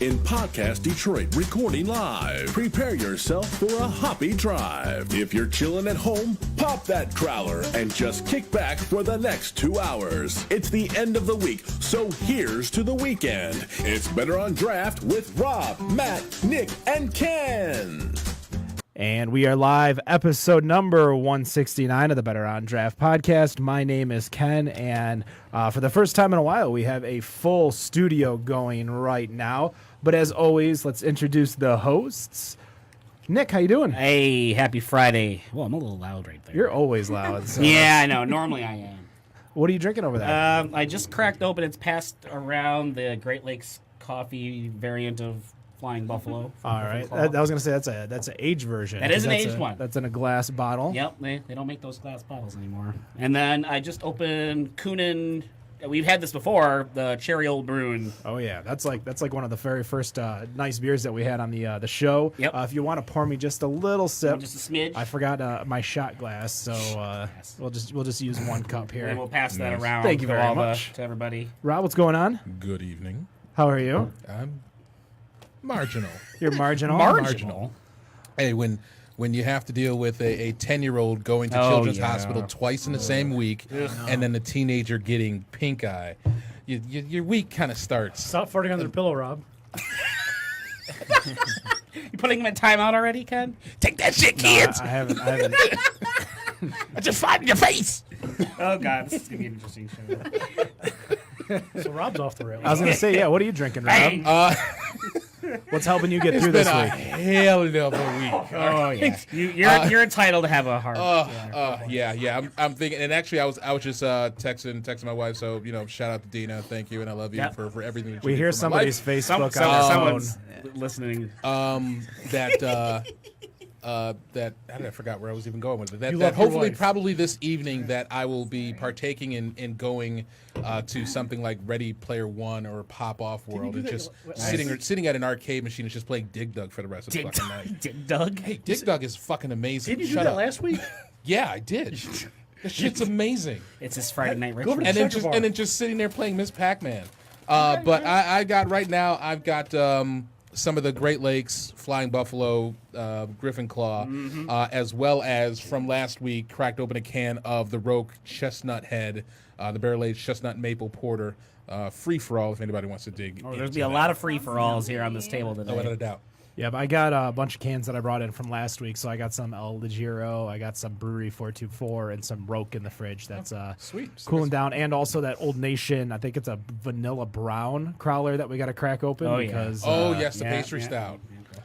in Podcast Detroit, recording live. Prepare yourself for a hoppy drive. If you're chilling at home, pop that growler and just kick back for the next 2 hours. It's the end of the week, so here's to the weekend. It's Better on Draft with Rob, Matt, Nick, and Ken. And we are live, episode number 169 of the Better on Draft podcast. My name is Ken, and for the first time in a while, we have a full studio going right now. But as always, let's introduce the hosts. Nick, how you doing? Hey, happy Friday. Well, I'm a little loud right there. You're always loud. So. Yeah, I know. Normally I am. What are you drinking over there? I just cracked open. It's passed around the Great Lakes coffee variant of Flying Buffalo. All right. I was going to say that's an aged version. That is an aged one. That's in a glass bottle. Yep, they don't make those glass bottles anymore. And then I just opened Kunin. We've had this before, the Cherry Old Bruin. Oh yeah, that's like one of the very first nice beers that we had on the show. Yep. If you want to pour me just a little sip, Just a smidge. I forgot my shot glass, so we'll just use one cup here. And we'll pass that around. Thank you very much to everybody. Rob, what's going on? Good evening. How are you? I'm marginal. You're marginal. Marginal. Hey, when you have to deal with a 10-year-old going to Children's Hospital twice in the same week, and then the teenager getting pink eye, your week kind of starts. Stop farting on their pillow, Rob. You putting him in timeout already, Ken? Take that shit, No, kids! I haven't. I just fart in your face! Oh, God. This is going to be an interesting show. So Rob's off the rails. I was gonna say, yeah. What are you drinking, Rob? What's helping you get through this It's been week? a hell of a week. Oh, yeah. You're entitled to have a heart. Yeah. I'm thinking, and actually, I was just texting my wife. So shout out to Dina, thank you, and I love you for everything. That you We did hear for my somebody's life. Facebook on their phone. Someone's listening. I forgot where I was even going with it. That love your hopefully, wife. probably this evening, that I will be partaking in going to something like Ready Player One or Pop Off World, and just sitting at an arcade machine and just playing Dig Dug for the rest of the fucking night. Dig Dug? Hey, Dig Dug is fucking amazing. Didn't you Shut do that up. last week? Yeah, I did. That shit's amazing. It's his Friday night Go over ritual. to And then just sitting there playing Miss Pac-Man. But I've got some of the Great Lakes Flying Buffalo Griffin Claw, as well as from last week, cracked open a can of the Roque Chestnut Head, the barrel-aged chestnut maple porter, free for all if anybody wants to dig. There's be a lot of free-for-alls here on this table today. No, without a doubt. Yeah, but I got a bunch of cans that I brought in from last week. So I got some El Legiro, I got some Brewery 424, and some Roque in the fridge. That's Sweet. cooling down, and also that Old Nation. I think it's a vanilla brown crowler that we got to crack open Oh, yeah. because Yes, the yeah, pastry yeah. stout.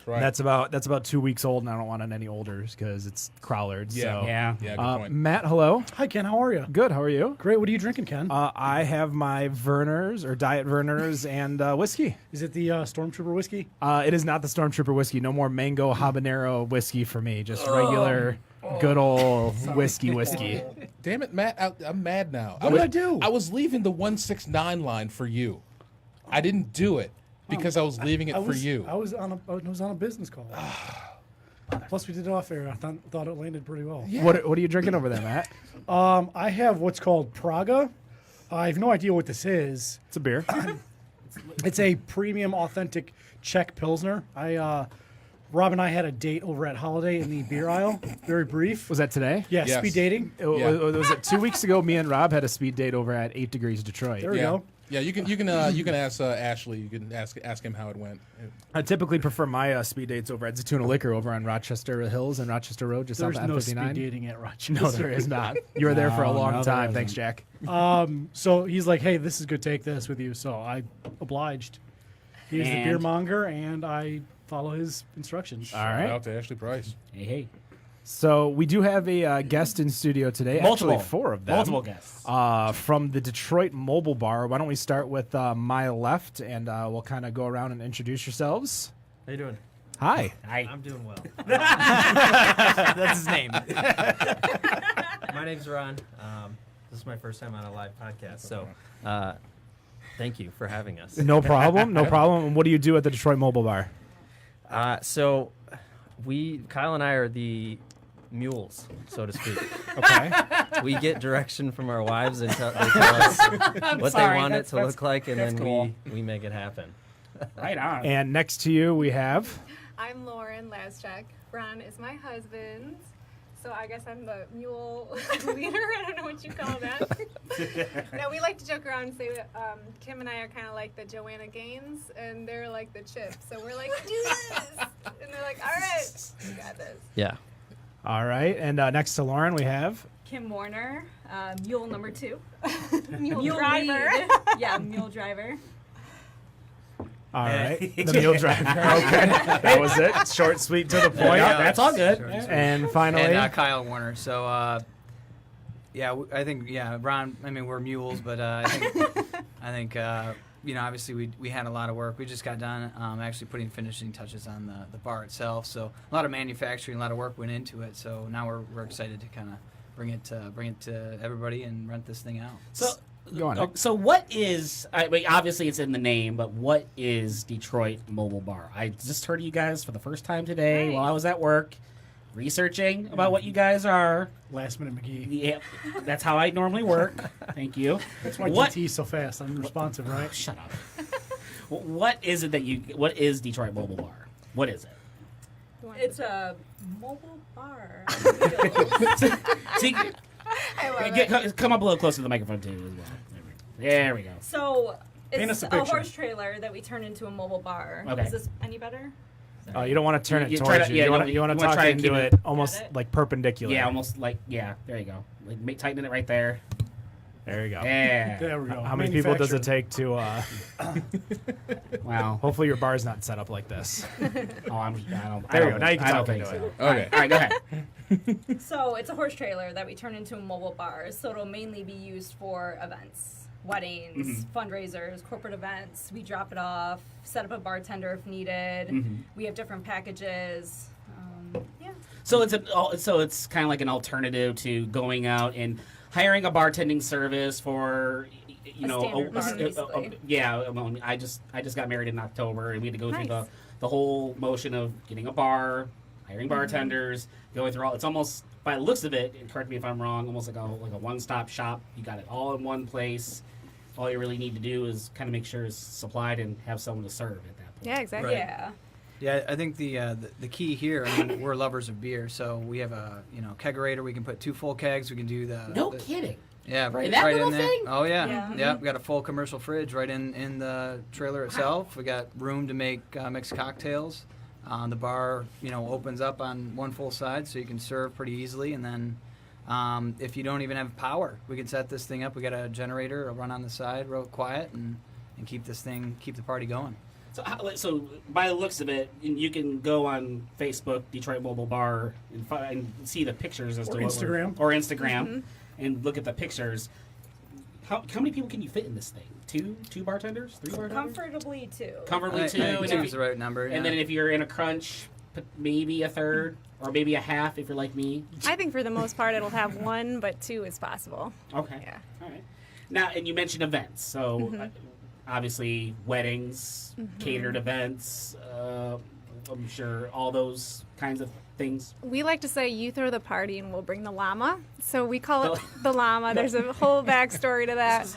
That's right. that's about 2 weeks old, and I don't want it any older because it's crowlered. yeah. So. Yeah. Yeah, good point. Matt, hello. Hi, Ken. How are you? Good. How are you? Great. What are you drinking, Ken? I have my Verner's or Diet Verner's and whiskey. Is it the Stormtrooper whiskey? It is not the Stormtrooper whiskey. No more mango habanero whiskey for me. Just regular, good old whiskey. Damn it, Matt! I'm mad now. What did I do? I was leaving the 169 line for you. I didn't do it because I was leaving it for you. I was on a business call. Plus, we did it off air. I thought it landed pretty well. Yeah. What are you drinking over there, Matt? I have what's called Praga. I have no idea what this is. It's a beer. It's a premium, authentic Czech Pilsner. Rob and I had a date over at Holiday in the beer aisle. Very brief. Was that today? Yeah, Yes. speed dating. Was it 2 weeks ago? Me and Rob had a speed date over at 8 Degrees Detroit. There we go. Yeah, you can ask Ashley. You can ask him how it went. I typically prefer my speed dates over at Zatuna Liquor over on Rochester Hills and Rochester Road, just There's off no the speed M59. dating at Rochester. No, there is not. You were there for a long No, there time. isn't. Thanks, Jack. So he's like, hey, this is good. Take this with you. So I obliged. He's the And- beer monger, and I follow his instructions. All Shout right. out to Ashley Price. Hey. So we do have a guest in studio today. Multiple. Actually, 4 of them. Multiple guests. From the Detroit Mobile Bar. Why don't we start with my left, and we'll kind of go around and introduce yourselves. How you doing? Hi. Hi. I'm doing well. That's his name. My name's Ron. This is my first time on a live podcast, so thank you for having us. No problem. No problem. And what do you do at the Detroit Mobile Bar? So Kyle and I are the mules, so to speak. Okay. We get direction from our wives and they tell us what they sorry, want it to that's look like, and then cool. we make it happen. Right on. And next to you, we have. I'm Lauryn, Laszczak. Ron is my husband. So I guess I'm the mule leader. I don't know what you call that. No, we like to joke around and say that Kim and I are kind of like the Joanna Gaines, and they're like the Chips. So we're like, do this! And they're like, all right, we got this. Yeah. All right. And next to Lauren, we have. Kim Warner, mule number 2. Mule driver. Yeah, mule driver. All right. The mule driver. Okay. That was it. Short, sweet, to the point. Yeah, that's all good. And finally. And Kyle Warner. So, I think, Ron, I mean, we're mules, but I think, obviously we had a lot of work. We just got done actually putting finishing touches on the bar itself. So a lot of manufacturing, a lot of work went into it. So now we're excited to kind of bring it to everybody and rent this thing out. So, Go on. so what is? Obviously, it's in the name, but what is Detroit Mobile Bar? I just heard of you guys for the first time today while I was at work, researching about what you guys are. Last minute McGee. Yeah, that's how I normally work. Thank you. That's why What? DT's so fast. I'm responsive, right? Shut up. What is it that you? What is Detroit Mobile Bar? What is it? It's a mobile bar. See, I love it. come up a little closer to the microphone too. As well. There we go. So Paint it's us a a picture. horse trailer that we turn into a mobile bar. Okay. Is this any better? Oh, you don't want to turn it You try towards to- you. yeah, You no, want to you wanna talk try and into keep it it- almost Got it? like perpendicular. Yeah, almost like There you go. Like tightening it right there. There you go. Yeah. There we go. How many people does it take to? Wow. Hopefully your bar's not set up like this. Oh, I don't. There you go. Now you can I talk don't think into so. it. Okay. All right, go ahead. So it's a horse trailer that we turn into a mobile bar. So it'll mainly be used for events, weddings, fundraisers, corporate events. We drop it off, set up a bartender if needed. We have different packages. Yeah. So it's kind of like an alternative to going out and hiring a bartending service for standard bar, basically. yeah. Well, I just got married in October, and we had to go through Nice. the whole motion of getting a bar, hiring bartenders, going through all. It's almost, by the looks of it, and correct me if I'm wrong, almost like a one-stop shop. You got it all in one place. All you really need to do is kind of make sure it's supplied and have someone to serve at that point. Yeah, exactly. Right. Yeah. Yeah, I think the key here, I mean, we're lovers of beer, so we have a kegerator. We can put 2 full kegs. We can do No the kidding. Yeah, right, that right little in there. thing? Oh yeah, Yeah. yeah. We got a full commercial fridge right in the trailer itself. We got room to make mixed cocktails. The bar, opens up on one full side, so you can serve pretty easily. And then, if you don't even have power, we can set this thing up. We got a generator, a run on the side, real quiet, and keep the party going. So by the looks of it, you can go on Facebook, Detroit Mobile Bar, and see the pictures as Or to what Instagram. or Instagram, and look at the pictures. How many people can you fit in this thing? Two bartenders, 3 bartenders, Comfortably 2. comfortably I 2. think And, 2 if is the right number. and then if you're in a crunch, maybe a third or maybe a half if you're like me. I think for the most part it'll have 1, but 2 is possible. Okay. Yeah. All right. Now, and you mentioned events, so obviously weddings, catered events. I'm sure all those kinds of things. We like to say you throw the party and we'll bring the llama. So we call it the llama. There's a whole backstory to that.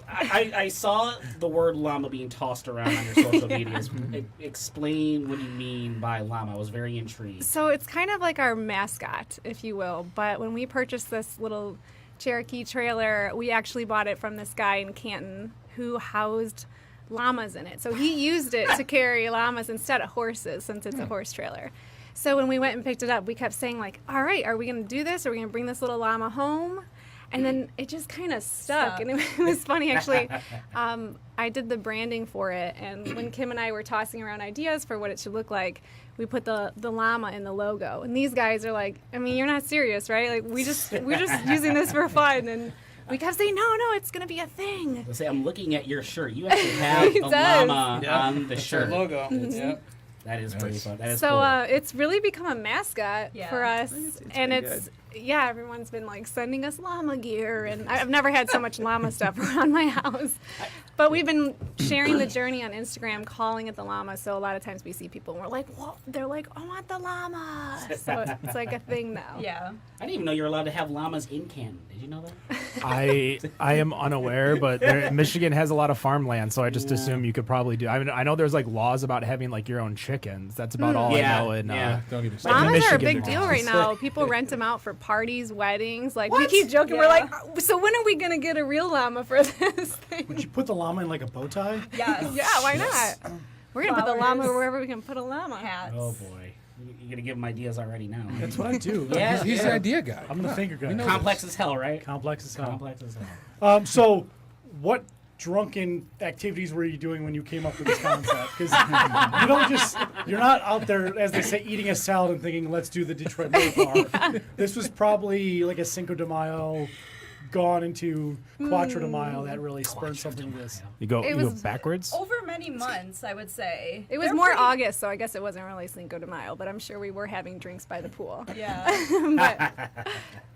I saw the word llama being tossed around on your social medias. Explain what you mean by llama. I was very intrigued. So it's kind of like our mascot, if you will. But when we purchased this little Cherokee trailer, we actually bought it from this guy in Canton who housed llamas in it. So he used it to carry llamas instead of horses, since it's a horse trailer. So when we went and picked it up, we kept saying, like, all right, are we going to do this? Are we going to bring this little llama home? And then it just kind of stuck. And it was funny, actually. I did the branding for it. And when Kim and I were tossing around ideas for what it should look like, we put the llama in the logo. And these guys are like, I mean, you're not serious, right? Like, we're just using this for fun. And we kept saying, no, it's going to be a thing. Let's say I'm looking at your shirt. You actually have It a does. llama on the shirt. logo. Yeah. That is pretty fun. That is So cool. it's really become a mascot Yeah. for us, and pretty it's yeah, everyone's been like sending us llama gear, and I've never had so much llama stuff around my house. But we've been sharing the journey on Instagram, calling it the llama. So a lot of times we see people and we're like, "Whoa!" They're like, "I want the llama." So it's like a thing now. Yeah. I didn't even know you're allowed to have llamas in Canton. Did you know that? I am unaware, but Michigan has a lot of farmland, so I just assume you could probably do. I mean, I know there's like laws about having like your own chickens. That's about all Yeah, I know. And yeah. Don't get me Like, started. Llamas are a Michigan big deal laws. right now. People rent them out for parties, weddings. Like we keep joking. Yeah. We're like, so when are we gonna get a real llama for this thing? Would you put the llama in like a bow tie? Yes. Yeah, why not? We're gonna put the llama Flowers. wherever we can put a llama. Hats. Oh boy, you're gonna give them ideas already now. That's what I do. Yeah, He's the idea guy. I'm the finger guy. complex as hell, right? Complex as hell. Complex as hell. So, what drunken activities were you doing when you came up with this concept? Because you're not out there, as they say, eating a salad and thinking, let's do the Detroit Mole Bar. This was probably like a Cinco de Mayo gone into Quattro de Mayo that really spurred something to this. You go It you go was backwards. Over many months, I would say. It was They're more pretty- August, so I guess it wasn't really Cinco de Mayo, but I'm sure we were having drinks by the pool. Yeah.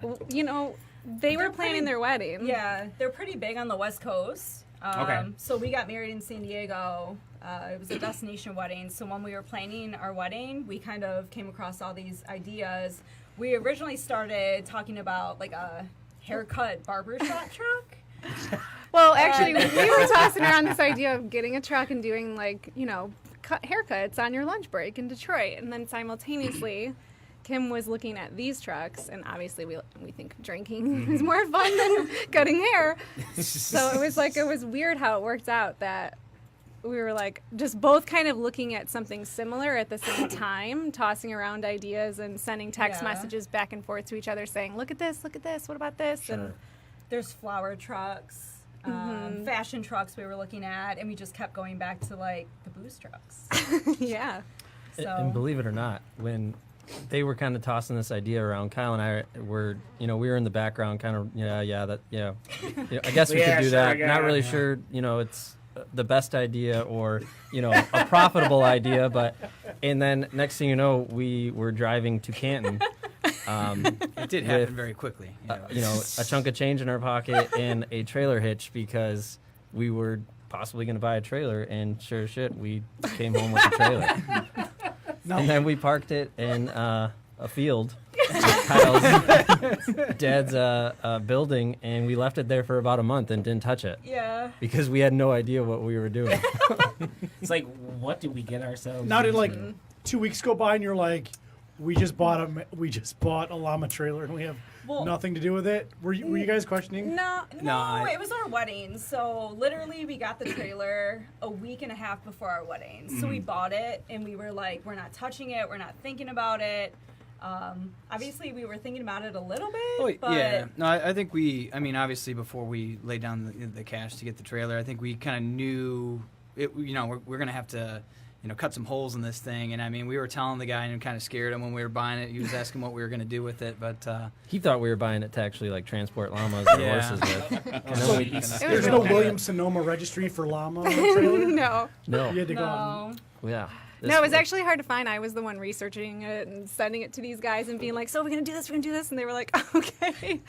But, you know, they were They're planning pretty- their wedding. Yeah, they're pretty big on the West Coast. Okay. So we got married in San Diego. It was a destination wedding. So when we were planning our wedding, we kind of came across all these ideas. We originally started talking about like a haircut barbershop truck. Well, actually, we were tossing around this idea of getting a truck and doing, like, you know, cut haircuts on your lunch break in Detroit. And then simultaneously, Kim was looking at these trucks, and obviously we think drinking is more fun than cutting hair. So it was weird how it worked out that we were like just both kind of looking at something similar at the same time, tossing around ideas and sending text Yeah. messages back and forth to each other saying, look at this, what about this? And There's flower trucks, fashion trucks we were looking at, and we just kept going back to like the booze trucks. yeah. So And believe it or not, when they were kind of tossing this idea around, Kyle and I were, we were in the background, kind of, I guess we Yeah, could do sure, that. yeah, Not really yeah. sure, it's the best idea or, a profitable idea, and then next thing you know, we were driving to Canton. It did happen very quickly. A chunk of change in our pocket and a trailer hitch because we were possibly going to buy a trailer, and sure as shit, we came home with a trailer. And then we parked it in a field, Kyle's dad's building, and we left it there for about a month and didn't touch it yeah. because we had no idea what we were doing. It's like, what did we get ourselves? Now did like into? 2 weeks go by and you're like, we just bought a llama trailer and we have Well- nothing to do with it. Were you guys questioning? No, I- it was our wedding. So literally, we got the trailer a week and a half before our wedding. So we bought it, and we were like, we're not touching it. We're not thinking about it. Obviously, we were thinking about it a little bit, but yeah. No, I think obviously before we laid down the cash to get the trailer, I think we kind of knew it. We're gonna have to, cut some holes in this thing. And we were telling the guy and kind of scared him when we were buying it. He was asking what we were gonna do with it, but He thought we were buying it to actually like transport llamas and Yeah. horses with. And So then we, It was there's no really Williams Sonoma registry for llama trailer? no. You had to go out. no. yeah. No, it was actually hard to find. I was the one researching it and sending it to these guys and being like, so we're going to do this, we're going to do this. And they were like, okay.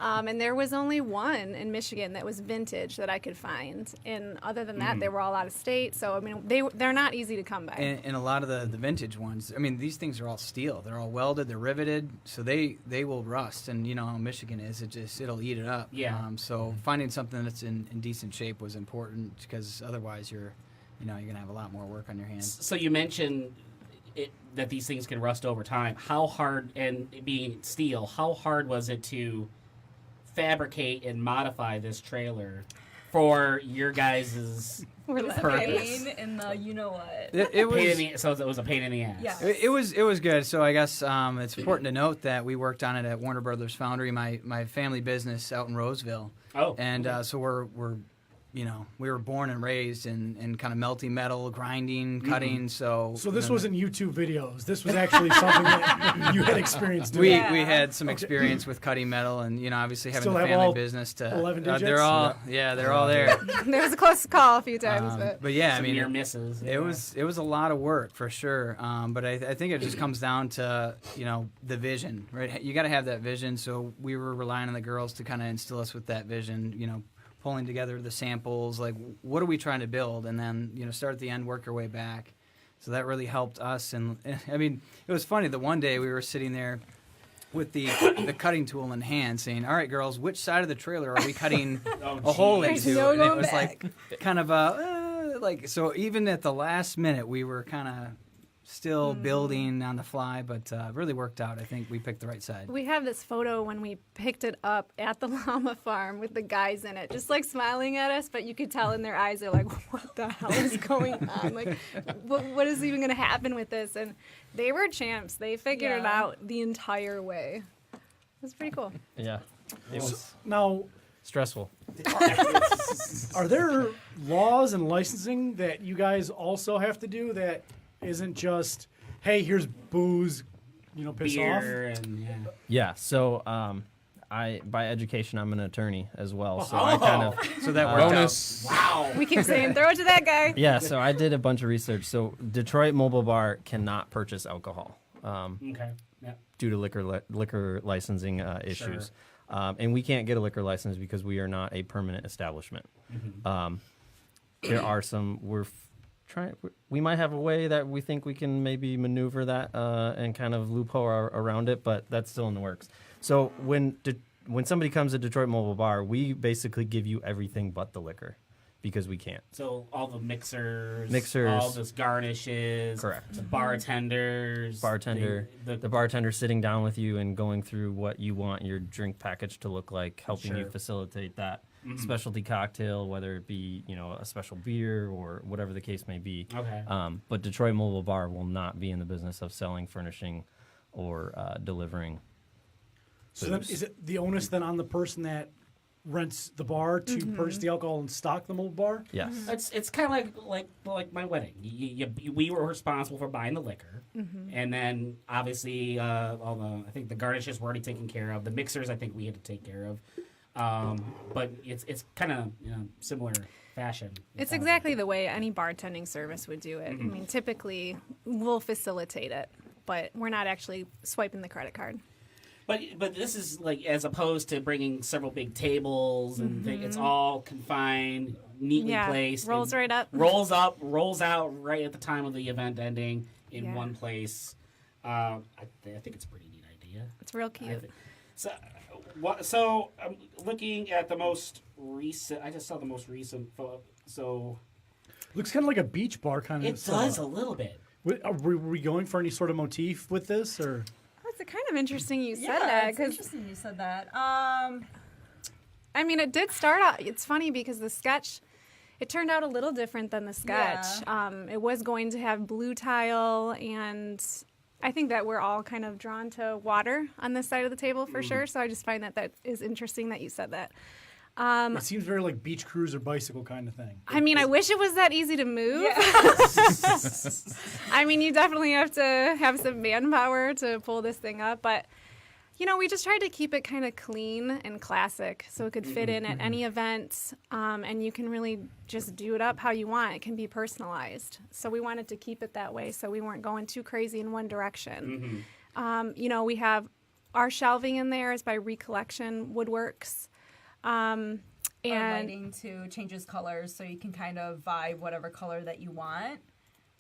And there was only one in Michigan that was vintage that I could find. And other than that, they were all out of state. So, they're not easy to come by. and a lot of the vintage ones, these things are all steel. They're all welded, they're riveted, so they will rust. And how Michigan is, it'll eat it up. Yeah. So finding something that's in decent shape was important because otherwise you're going to have a lot more work on your hands. So you mentioned that these things can rust over time. How hard, and being steel, how hard was it to fabricate and modify this trailer for your guys' We're It was a purpose? pain in the you know what. It was. So it was a pain in the ass. Yeah. It was good. So I guess it's important to note that we worked on it at Warner Brothers Foundry, my family business out in Roseville. Oh. And okay. so we're we were born and raised in kind of melty metal, grinding, cutting. So this wasn't YouTube videos. This was actually something that you had experience doing. We had some experience with cutting metal, and obviously having Still the have family all business to 11 digits? they're all they're all there. There was a close call a few times, But yeah, I Some mean, near misses. it was a lot of work for sure. But I think it just comes down to the vision, right? You got to have that vision. So we were relying on the girls to kind of instill us with that vision. Pulling together the samples, like what are we trying to build, and then start at the end, work our way back. So that really helped us. And I mean, it was funny. The one day we were sitting there with the cutting tool in hand, saying, "All right, girls, which side of the trailer are we cutting a hole There's into?" no And it going was back. like kind of like so. Even at the last minute, we were kind of still building on the fly, but really worked out. I think we picked the right side. we have this photo when we picked it up at the llama farm with the guys in it, just like smiling at us, but you could tell in their eyes they're like, what the hell is going on? Like, what is even going to happen with this? And they were champs. They figured it Yeah. out the entire way. It was pretty cool. Yeah, it was Now, stressful. are there laws and licensing that you guys also have to do that isn't just, hey, here's booze, piss off? Beer and Yeah, so I by education I'm an attorney as well, so I kind of So that worked Bonus. wow. We keep saying, throw it to that guy. yeah. So I did a bunch of research. So Detroit Mobile Bar cannot purchase alcohol Okay. Yeah. due to liquor licensing issues, and we can't get a liquor license because we are not a permanent establishment. There are some we might have a way that we think we can maybe maneuver that and kind of loophole around it, but that's still in the works. So when somebody comes to Detroit Mobile Bar, we basically give you everything but the liquor because we can't. So all the mixers, Mixers. all those garnishes, Correct. the bartenders, The bartender sitting down with you and going through what you want your drink package to look like, helping you Sure. facilitate that specialty cocktail, whether it be a special beer or whatever the case may be. Okay. But Detroit Mobile Bar will not be in the business of selling, furnishing, or delivering. So then, is it the onus then on the person that rents the bar to purchase the alcohol and stock the mobile bar? Yes. It's kind of like my wedding. We were responsible for buying the liquor, and then obviously I think the garnishes were already taken care of. The mixers I think we had to take care of, but it's kind of similar fashion. It's exactly the way any bartending service would do it. I mean, typically we'll facilitate it, but we're not actually swiping the credit card. But this is like as opposed to bringing several big tables and it's all confined, neatly placed. Rolls right up. Rolls up, rolls out right at the time of the event ending in one place. I think it's a pretty neat idea. It's real cute. So I'm looking at the most recent. I just saw the most recent photo. So Looks kind of like a beach bar kind of. it does a little bit. Were we going for any sort of motif with this, or? It's kind of interesting you said Yeah, that it's because interesting you said that. I mean, it did start out. It's funny because the sketch, it turned out a little different than the sketch. It was going to have blue tile, and I think that we're all kind of drawn to water on this side of the table for sure. So I just find that is interesting that you said that. It seems very like beach cruise or bicycle kind of thing. I mean, I wish it was that easy to move. I mean, you definitely have to have some manpower to pull this thing up, but we just tried to keep it kind of clean and classic so it could fit in at any event, and you can really just do it up how you want. It can be personalized. So we wanted to keep it that way so we weren't going too crazy in one direction. We have our shelving in there is by Recollection Woodworks. And lighting too changes colors, so you can kind of vibe whatever color that you want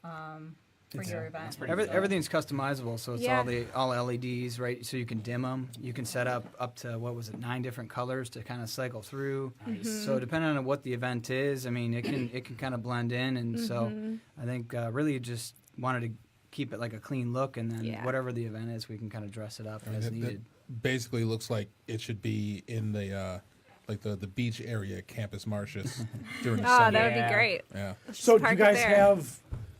for your event. Everything's customizable, so it's Yeah. all LEDs, right? So you can dim them. You can set up to 9 different colors to kind of cycle through. So depending on what the event is, I mean, it can kind of blend in, and so I think really just wanted to keep it like a clean look, and then whatever the event is, we can kind of dress it up as needed. Basically looks like it should be in the the beach area at Campus Martius during the Oh, summer. that would be great. Yeah. So do park you it guys there. have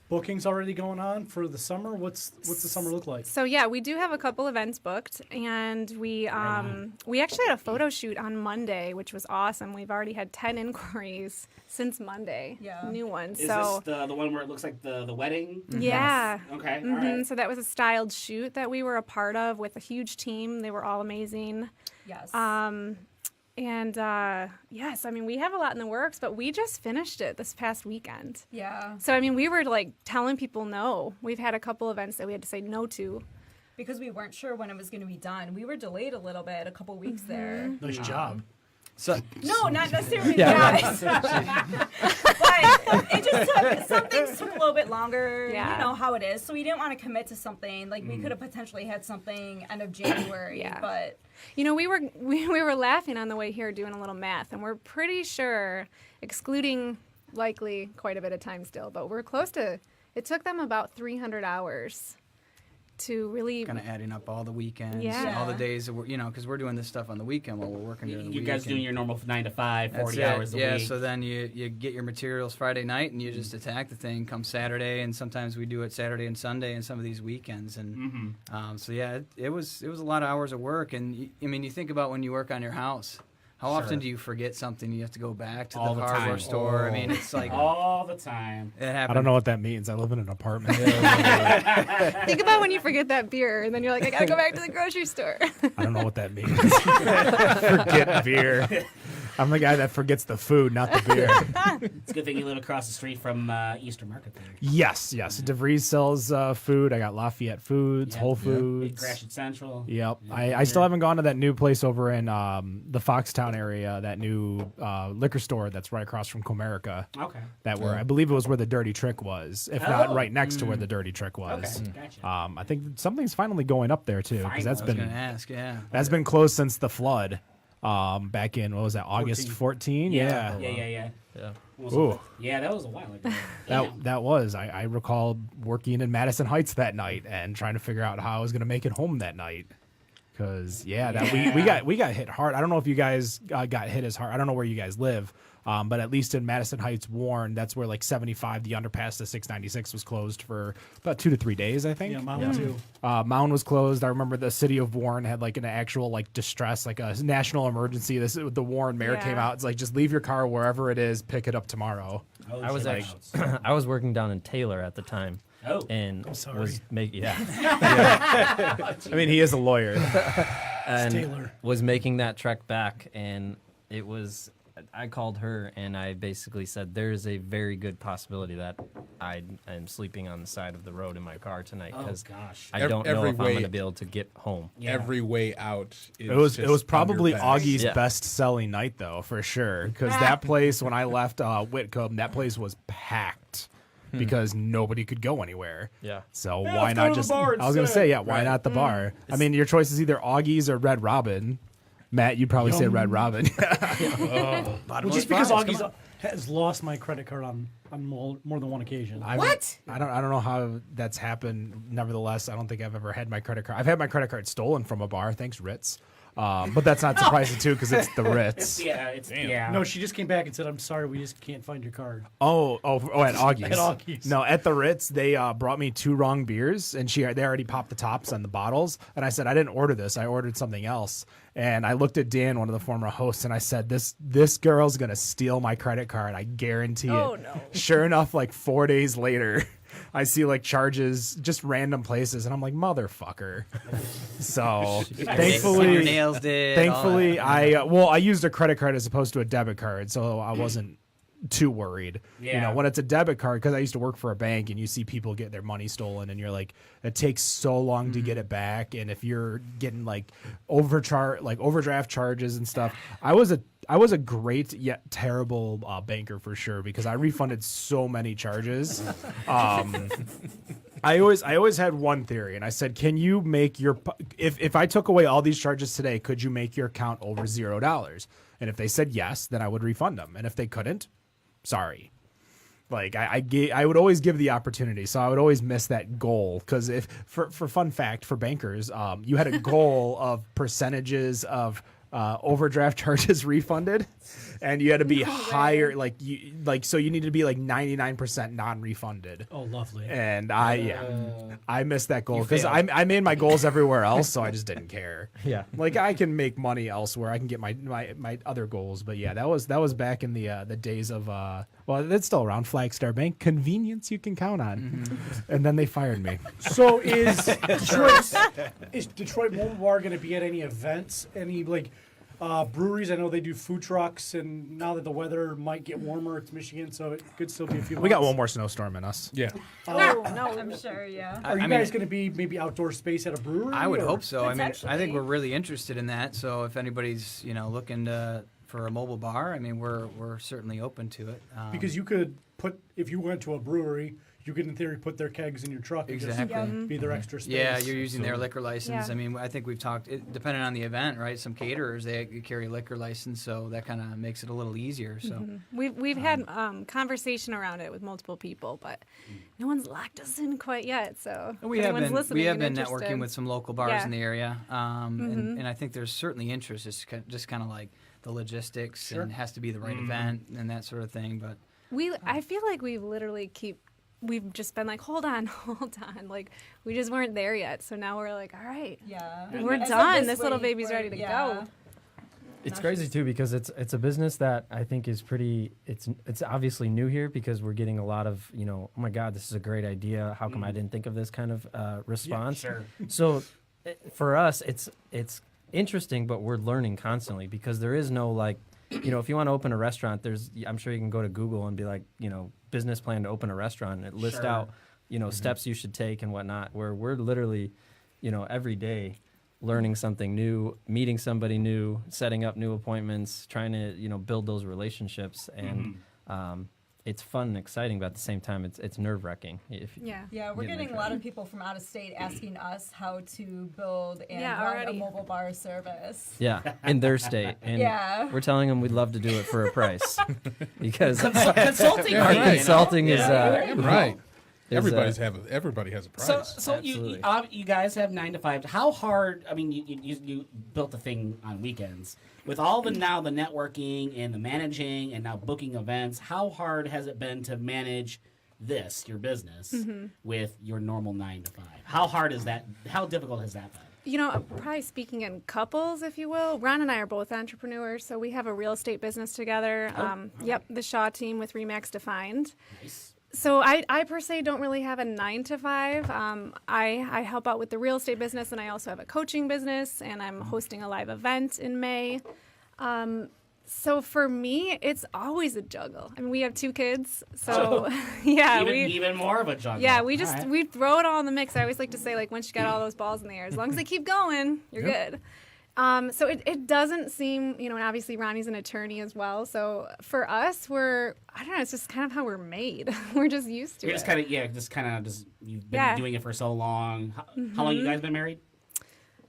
bookings already going on for the summer? What's the summer look like? So yeah, we do have a couple events booked, and we actually had a photo shoot on Monday, which was awesome. We've already had 10 inquiries since Monday. Yeah. New ones. Is So this the one where it looks like the wedding? yeah. Okay. Mhm. All right. So that was a styled shoot that we were a part of with a huge team. They were all amazing. Yes. And yes, I mean, we have a lot in the works, but we just finished it this past weekend. Yeah. So, I mean, we were like telling people no. We've had a couple events that we had to say no to. Because we weren't sure when it was going to be done. We were delayed a little bit, a couple weeks there. Nice job. So, No, not necessarily Yeah. guys. But it just took, some things took a little bit longer. Yeah. You know how it is. So we didn't want to commit to something. Like, we could have potentially had something end of January. Yeah. But You know, we were laughing on the way here doing a little math, and we're pretty sure, excluding likely quite a bit of time still, but we're close to, it took them about 300 hours to really, Kind of adding up all the weekends, Yeah. all the days that we're, because we're doing this stuff on the weekend while we're working during the You week. guys doing and your normal 9 to 5, that's 40 it. hours a yeah, week. so then you get your materials Friday night and you just attack the thing come Saturday, and sometimes we do it Saturday and Sunday and some of these weekends. And so yeah, it was a lot of hours of work. And I mean, you think about when you work on your house. How often do you forget something? You have to go back to All the the hardware time. store. I mean, it's like all the time. it happens. I don't know what that means. I live in an apartment. think about when you forget that beer, and then you're like, I gotta go back to the grocery store. I don't know what that means. Forget beer. I'm the guy that forgets the food, not the beer. It's a good thing you live across the street from Easter Market there. Yes. DeVries sells food. I got Lafayette Foods, Yep. Whole Big Foods. Gratiot Central. Yep. I still haven't gone to that new place over in the Foxtown area, that new liquor store that's right across from Comerica. Okay. That where I believe it was where the Dirty Trick was, if not Oh. right next to where the Dirty Trick was. Okay. Gotcha. I think something's finally going up there too, because that's I was been gonna ask, yeah. that's been closed since the flood. Back in, what was that, August 14? Yeah. Yeah. Ooh. Yeah, that was a while ago. That was. I recall working in Madison Heights that night and trying to figure out how I was going to make it home that night. Because we got hit hard. I don't know if you guys got hit as hard. I don't know where you guys live, but at least in Madison Heights, Warren, that's where like 75, the underpass to 696 was closed for about 2 to 3 days, I think. Yeah, mine too. Mound was closed. I remember the city of Warren had like an actual like distress, like a national emergency. The Warren mayor came out. It's like, just leave your car wherever it is, pick it up tomorrow. Oh, I was shit. actually I was working down in Taylor at the time. Oh. And sorry. was yeah. I mean, he is a lawyer. and Taylor. was making that trek back, and it was I called her and I basically said there's a very good possibility that I am sleeping on the side of the road in my car tonight Oh, because gosh. I don't know Every if I'm way- going to be able to get home. Yeah. Every way out is It was just probably underpass. Augie's Yeah. best selling night though, for sure. Because that place, when I left Whitcomb, that place was packed because nobody could go anywhere. Yeah. So Yeah, why let's go not to the just? bar I was gonna instead. say, yeah, why not the bar? I mean, your choice is either Augie's or Red Robin. Matt, you'd probably say Yum. Red Robin. Well, just because Augie's has lost my credit card on more than one occasion. What? I don't know how that's happened. Nevertheless, I don't think I've ever had my credit card. I've had my credit card stolen from a bar. Thanks, Ritz. But that's not surprising too, because it's the Ritz. Yeah. No, she just came back and said, "I'm sorry, we just can't find your card." Oh, at Augie's. At Augie's. No, at the Ritz, they brought me 2 wrong beers, and they already popped the tops on the bottles. And I said, I didn't order this. I ordered something else. And I looked at Dan, one of the former hosts, and I said, this girl's gonna steal my credit card. I guarantee Oh, it. no. Sure enough, like 4 days later, I see like charges just random places, and I'm like, motherfucker. So thankfully, your nails did. all Thankfully, that. I used a credit card as opposed to a debit card, so I wasn't too worried. You Yeah. know, when it's a debit card, because I used to work for a bank, and you see people get their money stolen, and you're like, it takes so long to get it back, and if you're getting like overdraft charges and stuff, I was a great yet terrible banker for sure, because I refunded so many charges. I always had one theory, and I said, can you make your if I took away all these charges today, could you make your account over $0? And if they said yes, then I would refund them, and if they couldn't, sorry. Like I would always give the opportunity, so I would always miss that goal. Because if for fun fact for bankers, you had a goal of percentages of overdraft charges refunded, and you had to be higher, so you needed to be like 99% non-refunded. Oh, lovely. And I missed that goal because I made my goals everywhere else, so I just didn't care. Yeah. Like I can make money elsewhere. I can get my other goals, but yeah, that was back in the days of that's still around, Flagstar Bank, convenience you can count on. And then they fired me. So is Detroit Mobile Bar going to be at any events? Any breweries? I know they do food trucks, and now that the weather might get warmer, it's Michigan, so it could still be a few months. We got one more snowstorm in us. Yeah. Oh, no. I'm sure, yeah. Are you guys going to be maybe outdoor space at a brewery? I would or- hope so. I mean, I think Potentially. we're really interested in that. So if anybody's looking for a mobile bar, I mean, we're certainly open to it. Because you could if you went to a brewery, you could in theory put their kegs in your truck and Exactly. just be their extra space. Yeah, you're using their liquor license. Yeah. I mean, I think we've talked, depending on the event, right? Some caterers, they carry a liquor license, so that kind of makes it a little easier. So We've had conversation around it with multiple people, but no one's locked us in quite yet. So we if have anyone's been listening and networking interested- with some local bars Yeah. in the area, and I think there's certainly interest. It's just kind of like the logistics, and it has to be the right event and that sort of thing. But I feel like we've just been like, hold on. Like, we just weren't there yet. So now we're like, all right, Yeah. we're As of done. This little week, baby's we're- ready to yeah. go. It's crazy too because it's a business that I think is pretty. It's obviously new here because we're getting a lot of oh my God, this is a great idea. How come I didn't think of this kind of response? Sure. So for us, it's interesting, but we're learning constantly because there is no if you want to open a restaurant, I'm sure you can go to Google and be like business plan to open a restaurant and it lists Sure. out steps you should take and whatnot. Where we're literally every day learning something new, meeting somebody new, setting up new appointments, trying to build those relationships, and it's fun and exciting, but at the same time it's nerve-wracking. Yeah, we're getting a lot of people from out of state asking us how to build and Yeah, run already. a mobile bar service. Yeah, in their state, and Yeah. we're telling them we'd love to do it for a price because Consulting. our fee, you know? consulting is Right. is, Everybody has a price. So you guys have 9 to 5. How hard? I mean, you built the thing on weekends with all the networking and the managing and now booking events. How hard has it been to manage your business, with your normal 9 to 5? How hard is that? How difficult has that been? Probably speaking in couples, if you will. Ron and I are both entrepreneurs, so we have a real estate business together. Yep, the Shaw team with Remax Defined. Nice. So I per se don't really have a 9 to 5. I help out with the real estate business, and I also have a coaching business, and I'm hosting a live event in May. So for me, it's always a juggle. I mean, we have 2 kids, so yeah, even more of a juggle. yeah, we All right. we throw it all in the mix. I always like to say, like, once you got all those balls in the air, as long as they keep going, you're good. So it doesn't seem, and obviously Ronnie's an attorney as well. So for us, I don't know, it's just kind of how we're made. We're just used to You're it. just you've been doing it for so long. How long you guys been married?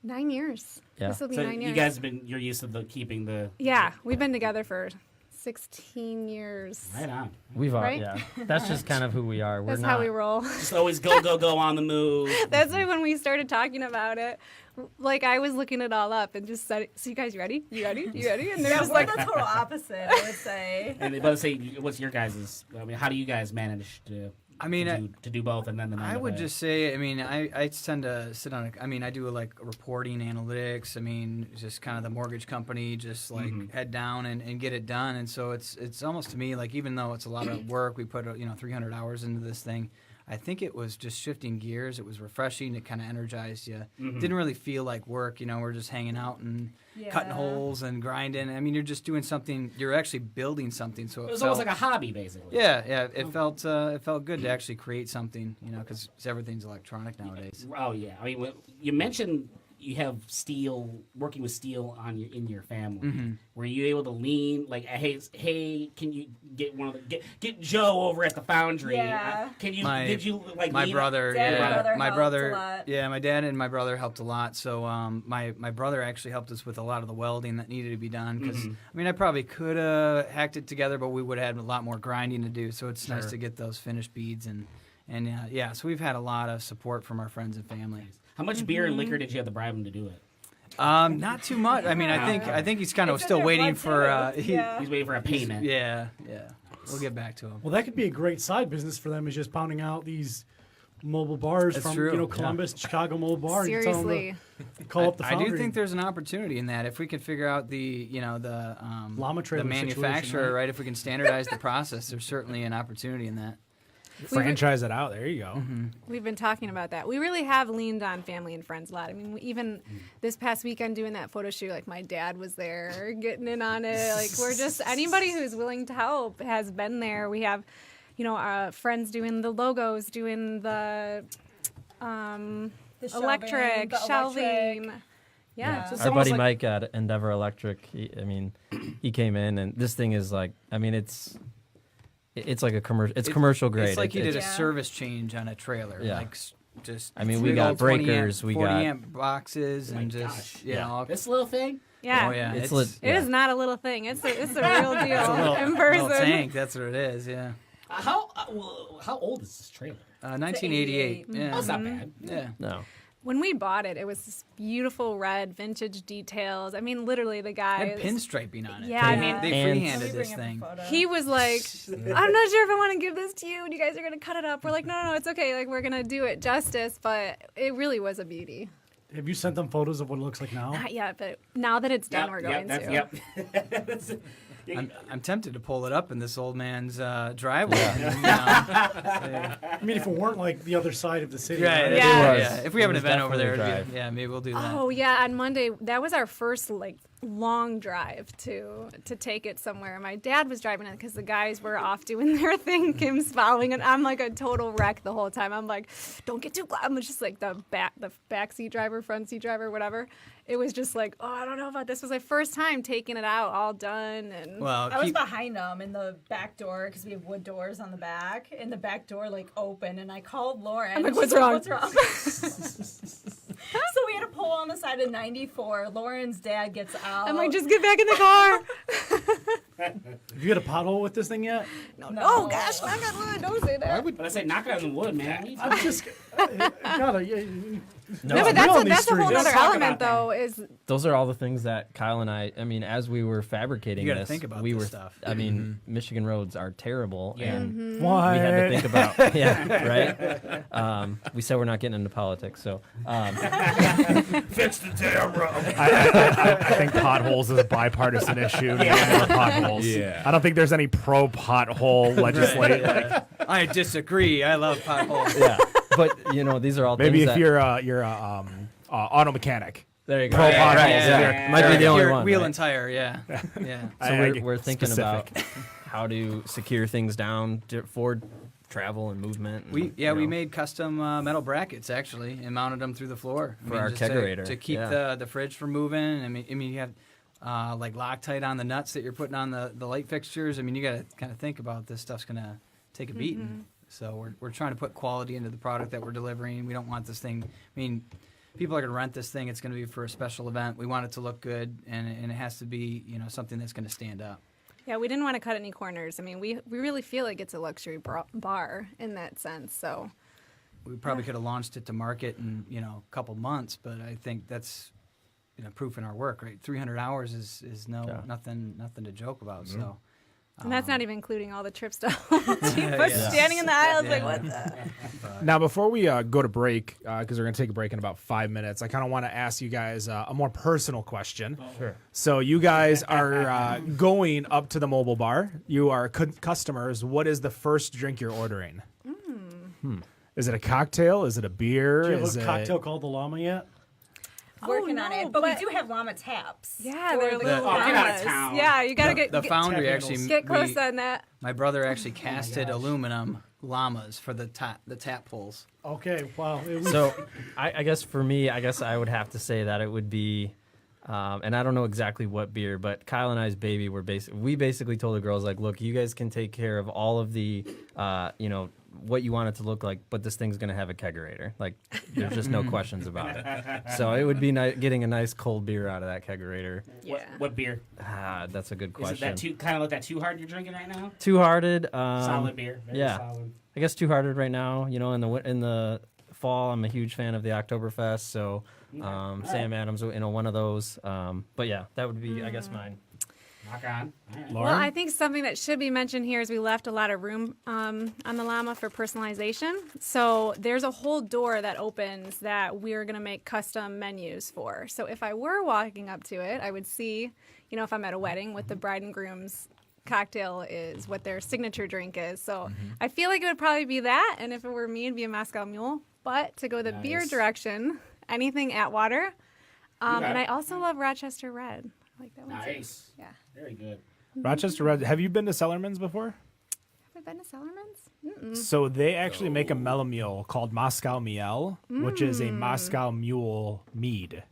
9 years. Yeah. This will be So 9 years. you guys you're used to keeping the Yeah, we've been together for 16 years. right on. we've all Right? yeah. That's just kind of who we are. We're That's not, how we roll. Just always go on the move. That's why when we started talking about it, like I was looking it all up and just said, "So you guys ready? You ready? You ready?" And they're Yeah, just we're like, the total opposite, I would say. And but say, what's your guys'? I mean, how do you guys manage to? I mean, to do both, and then the 9 I to would 5? just say, I mean, I tend to sit on I do like reporting, analytics. I mean, just kind of the mortgage company, just like head down and get it done. And so it's almost to me like, even though it's a lot of work, we put 300 hours into this thing. I think it was just shifting gears. It was refreshing. It kind of energized you. Didn't really feel like work. We're just hanging out and cutting holes and grinding. I mean, you're just doing something. You're actually building something. So It was almost like a hobby, basically. Yeah. It felt good to actually create something. Because everything's electronic nowadays. Oh yeah. I mean, you mentioned you have working with steel in your family. Were you able to lean like, hey, can you get get Joe over at the foundry? Yeah. Did you like My lean- brother, Dad and yeah, brother my helped brother, a lot. yeah, my dad and my brother helped a lot. So my brother actually helped us with a lot of the welding that needed to be done. Because I mean, I probably could have hacked it together, but we would have had a lot more grinding to do. So it's nice to get those finished beads and yeah. So we've had a lot of support from our friends and family. How much beer and liquor did you have to bribe them to do it? Not too much. I mean, I think he's kind of It's in still their waiting blood, for. too. Yeah. He's waiting for a payment. Yeah. We'll get back to him. Well, that could be a great side business for them, is just pounding out these mobile bars That's from true. Columbus, Chicago mobile bar. You tell them to Seriously. call up the I foundry. do think there's an opportunity in that if we could figure out the Llama trailer the situation, manufacturer, right? right? If we can standardize the process, there's certainly an opportunity in that. Franchise it out. There you go. We've been talking about that. We really have leaned on family and friends a lot. I mean, even this past weekend doing that photo shoot, like my dad was there getting in on it. Like we're just, anybody who's willing to help has been there. We have, friends doing the logos, doing the electric, shelving. Yeah. Yeah. Our buddy Mike at Endeavor Electric, he came in, and this thing is like, it's like a commercial. It's commercial grade. It's like he did a Yeah. service change on a trailer. Yeah. Like just. I mean, it's we big got old 20 breakers, amp, we 40 got- amp boxes, and just all. This little thing. Yeah. Oh yeah, It's lit. It is not a little thing. It's a real deal It's a little, in person. little tank. That's what it is. Yeah. How old is this trailer? 1988. Yeah. That's not bad. Yeah. No. When we bought it, it was this beautiful red vintage details. I mean, literally the guy. Had pinstriping on it. Yeah, I They- mean- they And- freehanded this thing. He was like, I'm not sure if I want to give this to you and you guys are going to cut it up. We're like, no, it's okay. Like, we're going to do it justice. But it really was a beauty. Have you sent them photos of what it looks like now? Not yet, but now that it's done, we're going to. Yep. I'm tempted to pull it up in this old man's driveway. I mean, if it weren't like the other side of the city. Right. right? Yeah. was. Yeah. If we have an It was event over there, definitely a it'd be, maybe we'll do that. Oh, yeah. On Monday, that was our first, long drive to take it somewhere. My dad was driving it because the guys were off doing their thing. Kim's following, and I'm like a total wreck the whole time. I'm like, don't get too close. I'm just like the back seat driver, front seat driver, whatever. It was just like, oh, I don't know about this. It was my first time taking it out, all done, and Well, I was behind them in the back door because we have wood doors on the back, and the back door open, and I called Lauryn. I'm like, and she's "What's wrong?" What's wrong? So we had to pull on the side of 94. Lauren's dad gets out. I'm like, just get back in the car. Have you had a pothole with this thing yet? no. Oh gosh, knock on wood. Don't say that. But I say knock it on the wood, man. I'm just gotta. No, but Real on these that's a whole streets. other Let's talk element, about that. though. Is Those are all the things that Kyle and I mean, as we were fabricating You gotta this, think about we this were. stuff. I mean, Michigan roads are terrible, Yeah. and Why? we had to think about. Yeah, right. We said we're not getting into politics, so Fix the damn road. I think potholes is a bipartisan issue. More potholes. Yeah. I don't think there's any pro pothole legislation. I disagree. I love potholes. yeah. But these are all Maybe things if that, you're a auto mechanic. there you go. pro potholes. Yeah. Might be the only Your one. wheel right? and tire. Yeah. So we're thinking specific. about how to secure things down for travel and movement. And, We made custom metal brackets actually and mounted them through the floor For our just kegerator, to keep yeah. the fridge from moving. I mean you have Loctite on the nuts that you're putting on the light fixtures. I mean you got to kind of think about this stuff's gonna take a beating. So we're trying to put quality into the product that we're delivering. We don't want this thing. I mean, people are gonna rent this thing. It's gonna be for a special event. We want it to look good, and it has to be something that's gonna stand up. yeah, we didn't want to cut any corners. I mean, we really feel like it's a luxury bar in that sense. So We probably could have launched it to market in a couple months, but I think that's proof in our work, right? 300 hours is nothing to joke about. So. and that's not even including all the trips to standing in the aisles like what the. Now, before we go to break, because we're going to take a break in about 5 minutes, I kind of want to ask you guys a more personal question. Sure. So you guys are going up to the mobile bar. You are customers. What is the first drink you're ordering? Is it a cocktail? Is it a beer? Do you have Is a it... cocktail called the Llama yet? Working on no, it, but we but- do have llama taps. Yeah, for they're the- little Oh, get out of llamas. town. Yeah, you gotta The foundry tap actually handles. get close on that. My brother actually casted aluminum llamas for the tap pulls. Okay, wow. It was, So, I guess for me, I would have to say that it would be, and I don't know exactly what beer, but Kyle and I's baby we basically told the girls like, look, you guys can take care of all of the, what you want it to look like, but this thing's gonna have a kegerator. Like, there's just no questions about it. So it would be getting a nice cold beer out of that kegerator. Yeah. What beer? That's a good Is question. it that kind of like that Too Hard you're drinking right now? Two Hearted. Solid beer. Very yeah. solid. I guess Two Hearted right now. In the fall, I'm a huge fan of the Oktoberfest. So Sam Adams, one of those. But yeah, that would be, I guess, mine. Rock on. All right. Lauren? Well, I think something that should be mentioned here is we left a lot of room on the llama for personalization. So there's a whole door that opens that we're going to make custom menus for. So if I were walking up to it, I would see, if I'm at a wedding, what the bride and groom's cocktail is, what their signature drink is. So I feel like it would probably be that. And if it were me, it'd be a Moscow Mule. But to go the beer direction, anything Atwater. And I also love Rochester Red. I like that one too. Nice. Yeah. Very good. Rochester Red. Have you been to Sellerman's before? Have I been to Sellerman's? So they actually make a mellow mule called Moscow Miel, which is a Moscow Mule mead.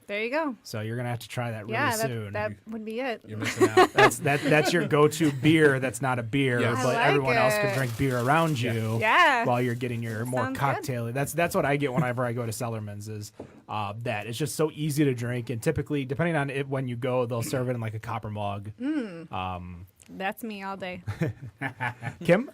There you go. So you're gonna have to try that really Yeah, soon. that would be it. You're missing out. That's your go-to beer. That's not a beer, Yes. but I like everyone else can it. drink beer around you. Yeah. While you're getting your more Sounds good. cocktail. That's what I get whenever I go to Sellerman's. Is that it's just so easy to drink, and typically, depending on it, when you go, they'll serve it in like a copper mug. That's me all day. Kim,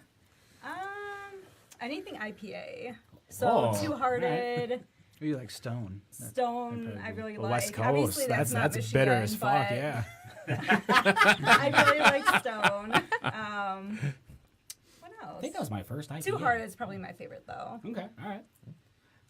Anything IPA. So Oh, Two Hearted, Or you like Stone? Stone. I really like. West Coast. Obviously, That's not bitter Michigan, as fuck. but Yeah. I really like Stone. What I else? think that was my first IPA. Two Hearted is probably my favorite though. Okay, all right.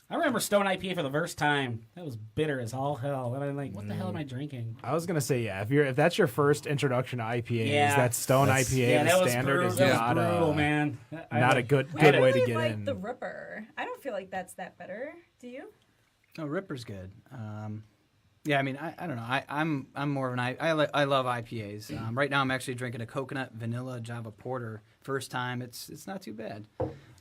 I remember Stone IPA for the first time. That was bitter as all hell. And I'm like, what the hell am I drinking? I was gonna say if that's your first introduction to IPAs, Yeah. that Stone IPA, Yeah, the that was standard brutal. is That was not brutal, a man. not a good I way really to get like in. the Ripper. I don't feel like that's that bitter. Do you? No, Ripper's good. Yeah, I mean, I don't know. I'm more of an I love IPAs. Right now, I'm actually drinking a coconut vanilla Java Porter. First time, it's not too bad.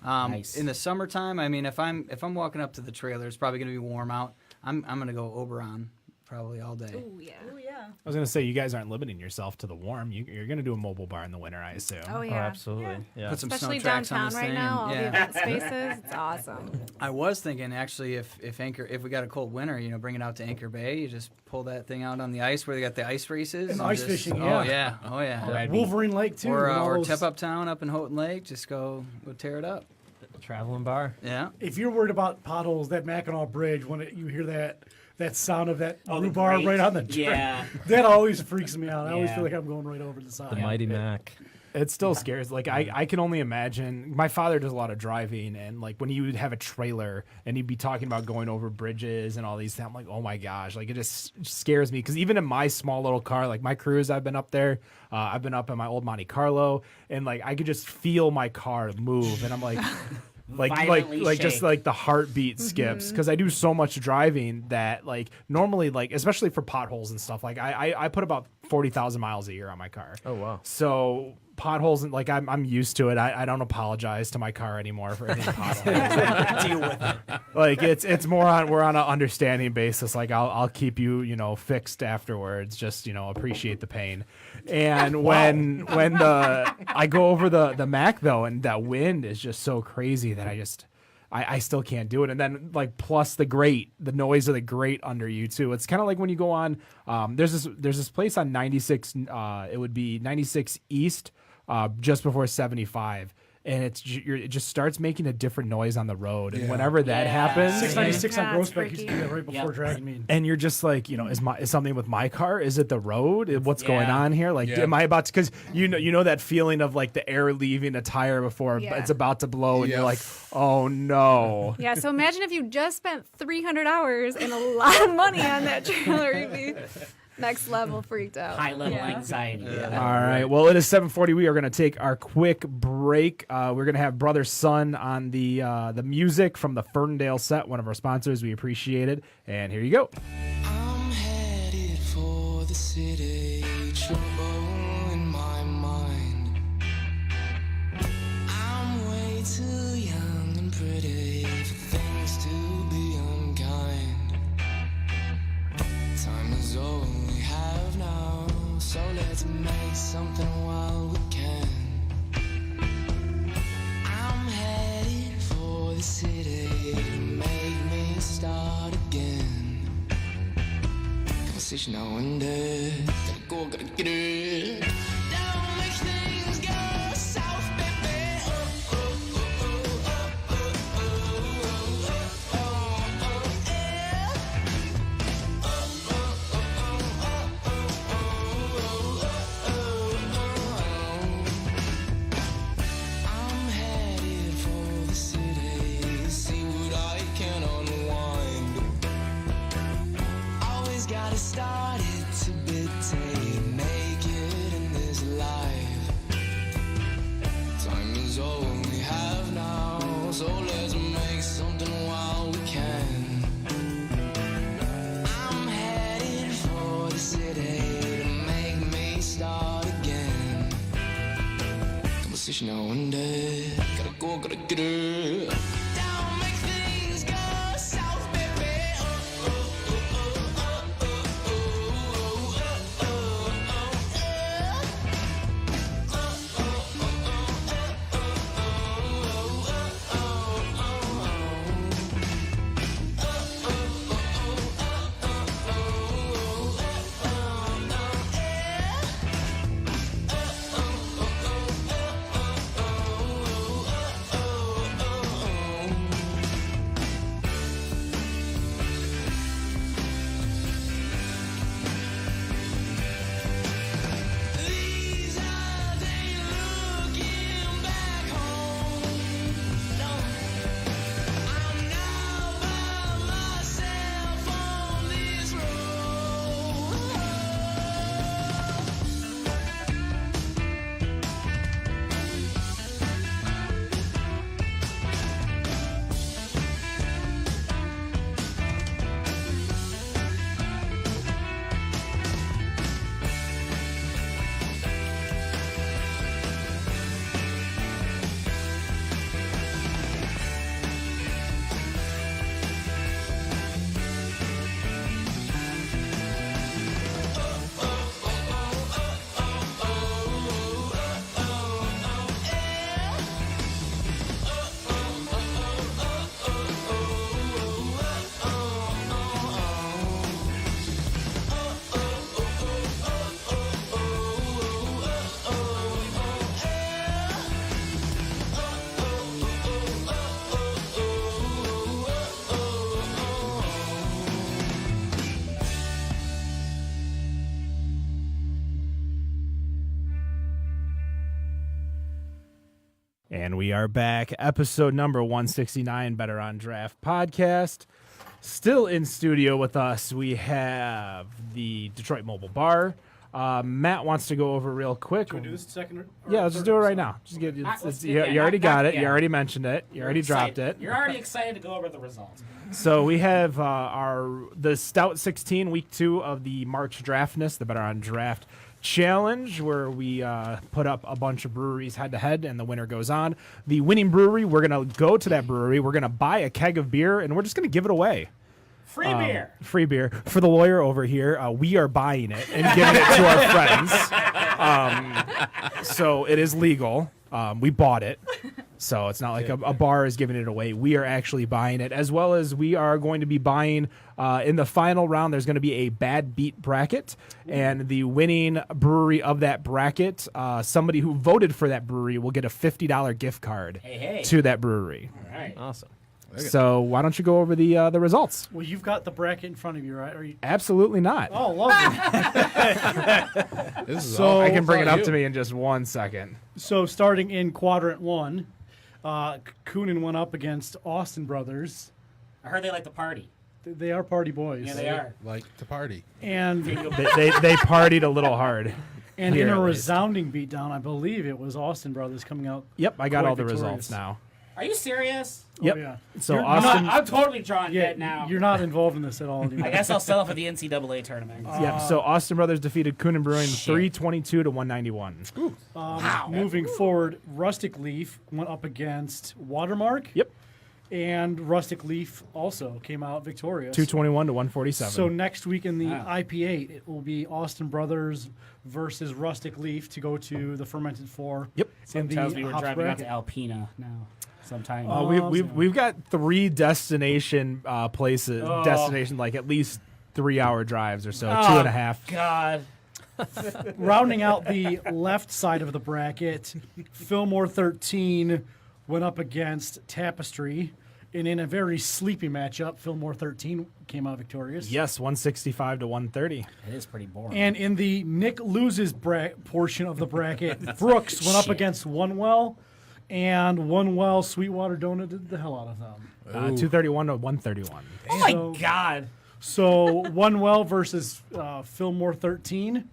Nice. In the summertime, I mean, if I'm walking up to the trailer, it's probably gonna be warm out. I'm gonna go Oberon probably all day. Ooh, yeah. Oh yeah. I was gonna say you guys aren't limiting yourself to the warm. You're gonna do a mobile bar in the winter, I assume. Oh, Oh, yeah. absolutely. Yeah. Put some Especially snow tracks on downtown this right thing. now, all the Yeah. event spaces. It's awesome. I was thinking actually, if we got a cold winter, bring it out to Anchor Bay. You just pull that thing out on the ice where they got the ice races. And and ice just- fishing, Oh yeah. yeah. That'd be- Wolverine Lake too. Or and all or those- Tip Uptown up in Houghton Lake. Just go tear it up. Traveling bar. Yeah. If you're worried about potholes, that Mackinac Bridge, when you hear that sound of that Oh, the rhubarb grate. right on the track, Yeah. that always freaks me out. I always Yeah. feel like I'm going right over the side. The Mighty Mac. It still scares. Like I can only imagine. My father does a lot of driving, and like when he would have a trailer and he'd be talking about going over bridges and all these things, I'm like, oh my gosh, like it just scares me. Because even in my small little car, like my cruise, I've been up there. I've been up in my old Monte Carlo, and like I could just feel my car move, and I'm like. Violently Just shake. like the heartbeat skips because I do so much driving that like normally like especially for potholes and stuff like I put about 40,000 miles a year on my car. Oh wow. So potholes and like I'm used to it. I don't apologize to my car anymore for hitting potholes. Deal with it. Like it's more on we're on an understanding basis. Like I'll keep you fixed afterwards. Just appreciate the pain. And when I go over the Mac though, and that wind is just so crazy that I still can't do it. And then like plus the noise of the grate under you too. It's kind of like when you go on. There's this place on 96. It would be 96 East, just before 75. And it just starts making a different noise on the road. And whenever that Yeah. happens, 696 on Yeah, it's Grossbeck used to do that right before Yep. Dragon Mean. and you're just like, is something with my car? Is it the road? What's going Yeah. on here? Like, Yeah. am I about to? Because you know that feeling of like the air leaving a tire before Yeah. it's about to blow, and Yeah. you're like, oh no. Yeah, so imagine if you just spent 300 hours and a lot of money on that trailer. You'd be next level freaked out. High level Yeah. anxiety. All right. Well, it is 7:40. We are going to take our quick break. We're going to have Brother Sun on the music from the Ferndale set, one of our sponsors. We appreciate it. And here you go. I'm headed for the city, trouble in my mind. I'm way too young and pretty for things to be unkind. Time is all we have now, so let's make something while we can. I'm headed for the city to make me start again. Conversation now and then. Gotta get it. Don't make things go south, baby. Oh, oh, oh, oh, oh, oh, oh, so let's make something while we can. I'm headed for the city to make me start again. Conversation now and then. Gotta go, gotta get it. Don't make things go south, baby. These eyes ain't looking back home. No, I'm now by myself on this road. And we are back. Episode number 169, Better on Draft podcast. Still in studio with us, we have the Detroit Mobile Bar. Matt wants to go over real quick. Can we do this second? Or Yeah, let's just do it right now. Just get you already got it. yeah. You already mentioned it. You already dropped Excited. it. You're already excited to go over the results. So we have the Stout 16, week 2 of the March Draftness, the Better on Draft Challenge, where we put up a bunch of breweries head to head, and the winner goes on. The winning brewery, we're gonna go to that brewery. We're gonna buy a keg of beer, and we're just gonna give it away. Free beer. Free beer for the lawyer over here. We are buying it and giving it to our friends. So it is legal. We bought it. So it's not like a bar is giving it away. We are actually buying it, as well as we are going to be buying in the final round. There's going to be a bad beat bracket, and the winning brewery of that bracket, somebody who voted for that brewery will get a $50 gift card to that brewery. All right. Awesome. So why don't you go over the results? Well, you've got the bracket in front of you, right? Are you? Absolutely not. Oh, lovely. This is So- I can bring it all up you. to me in just 1 second. So starting in quadrant 1, Coonan went up against Austin Brothers. I heard they like to party. They are party boys. Yeah, they are. Like to party. And They partied a little hard. and Here, in a at least. resounding beatdown, I believe it was Austin Brothers coming out. Yep, I got quite all the victorious. results now. Are you serious? Yep. Oh, yeah. So You're Austin. I'm totally drawing Yeah, dead now. you're not involved in this at all anymore. I guess I'll settle for the NCAA tournament. Yep. So Austin Brothers defeated Coonan Brewing Shit. 322 to 191. Moving forward, Rustic Leaf went up against Watermark. Yep. And Rustic Leaf also came out victorious. 221 to 147. So next week in the Wow. IP8, it will be Austin Brothers versus Rustic Leaf to go to the Fermented 4. Yep. In the Tells me we're hops driving out bracket. to Alpena now. Sometime. We've got 3 destination places. Oh. Destination like at least 3-hour drives or so. Oh, 2.5. God. Rounding out the left side of the bracket, Fillmore 13 went up against Tapestry. And in a very sleepy matchup, Fillmore 13 came out victorious. Yes, 165 to 130. It is pretty boring. And in the Nick loses portion of the bracket, Brooks went up Shit. against One Well, and One Well Sweetwater donated the hell out of them. 231 to 131. oh my so- God. So One Well versus Fillmore 13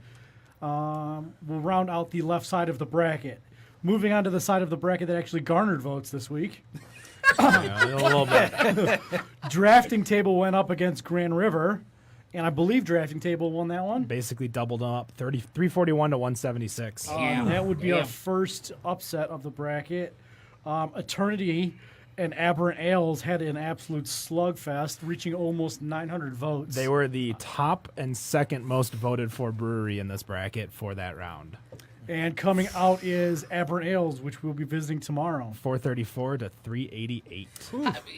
will round out the left side of the bracket. Moving on to the side of the bracket that actually garnered votes this week. Yeah, a little bit. Drafting Table went up against Grand River, and I believe Drafting Table won that one. Basically doubled them up, 341 to 176. That would be our first upset of the bracket. Eternity and Aberrant Ales had an absolute slugfest, reaching almost 900 votes. They were the top and second most voted for brewery in this bracket for that round. And coming out is Aberrant Ales, which we'll be visiting tomorrow. 434 to 388.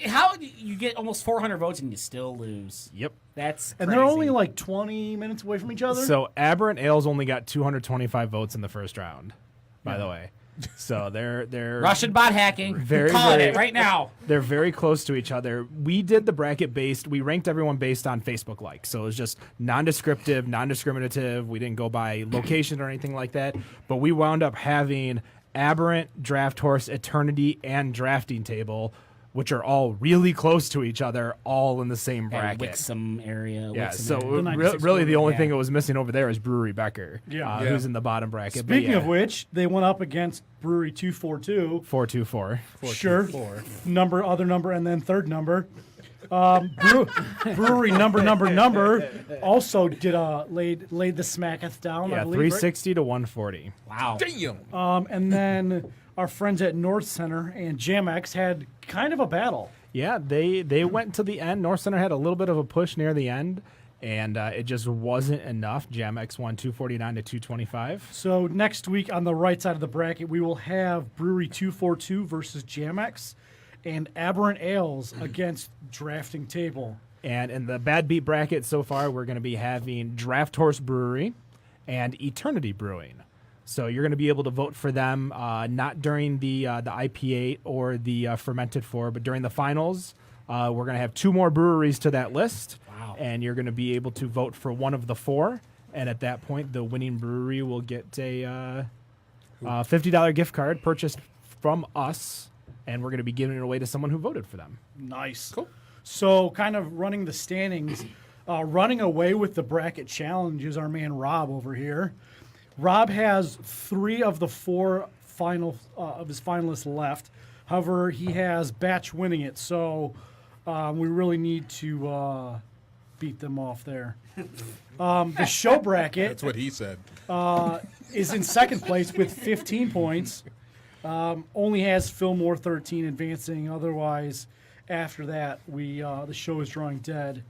How do you get almost 400 votes and you still lose? Yep. That's And crazy. they're only like 20 minutes away from each other. So Aberrant Ales only got 225 votes in the first round, by the way. So they're Russian bot hacking. Very, Calling very- it right now. They're very close to each other. We did the bracket we ranked everyone based on Facebook likes. So it was just non-descriptive, non-discriminative. We didn't go by location or anything like that. But we wound up having Aberrant, Draft Horse, Eternity, and Drafting Table, which are all really close to each other, all in the same bracket. Wixom area. Yeah, Wixom so area. The 96 really the only yeah. thing that was missing over there is Brewery Becker, who's in the bottom bracket. But Speaking yeah, of which, they went up against Brewery 242. 424. Sure. Other number, and then third number. Brewery number also did laid the smacketh down. I Yeah, believe, right? 360 to 140. Wow. Damn. And then our friends at North Center and Jamex had kind of a battle. Yeah, they went to the end. North Center had a little bit of a push near the end, and it just wasn't enough. Jamex won 249 to 225. So next week on the right side of the bracket, we will have Brewery 242 versus Jamex and Aberrant Ales against Drafting Table. And in the bad beat bracket so far, we're going to be having Draft Horse Brewery and Eternity Brewing. So you're going to be able to vote for them not during the IP8 or the Fermented 4, but during the finals. We're going to have 2 more breweries to that list. Wow. And you're going to be able to vote for one of the 4. And at that point, the winning brewery will get a $50 gift card purchased from us. And we're going to be giving it away to someone who voted for them. Nice. Cool. So kind of running the standings, running away with the bracket challenge is our man Rob over here. Rob has 3 of the 4 of his finalists left. However, he has Batch winning it, so we really need to beat them off there. The show bracket That's what he said. is in second place with 15 points. Only has Fillmore 13 advancing. Otherwise, after that, the show is drawing dead.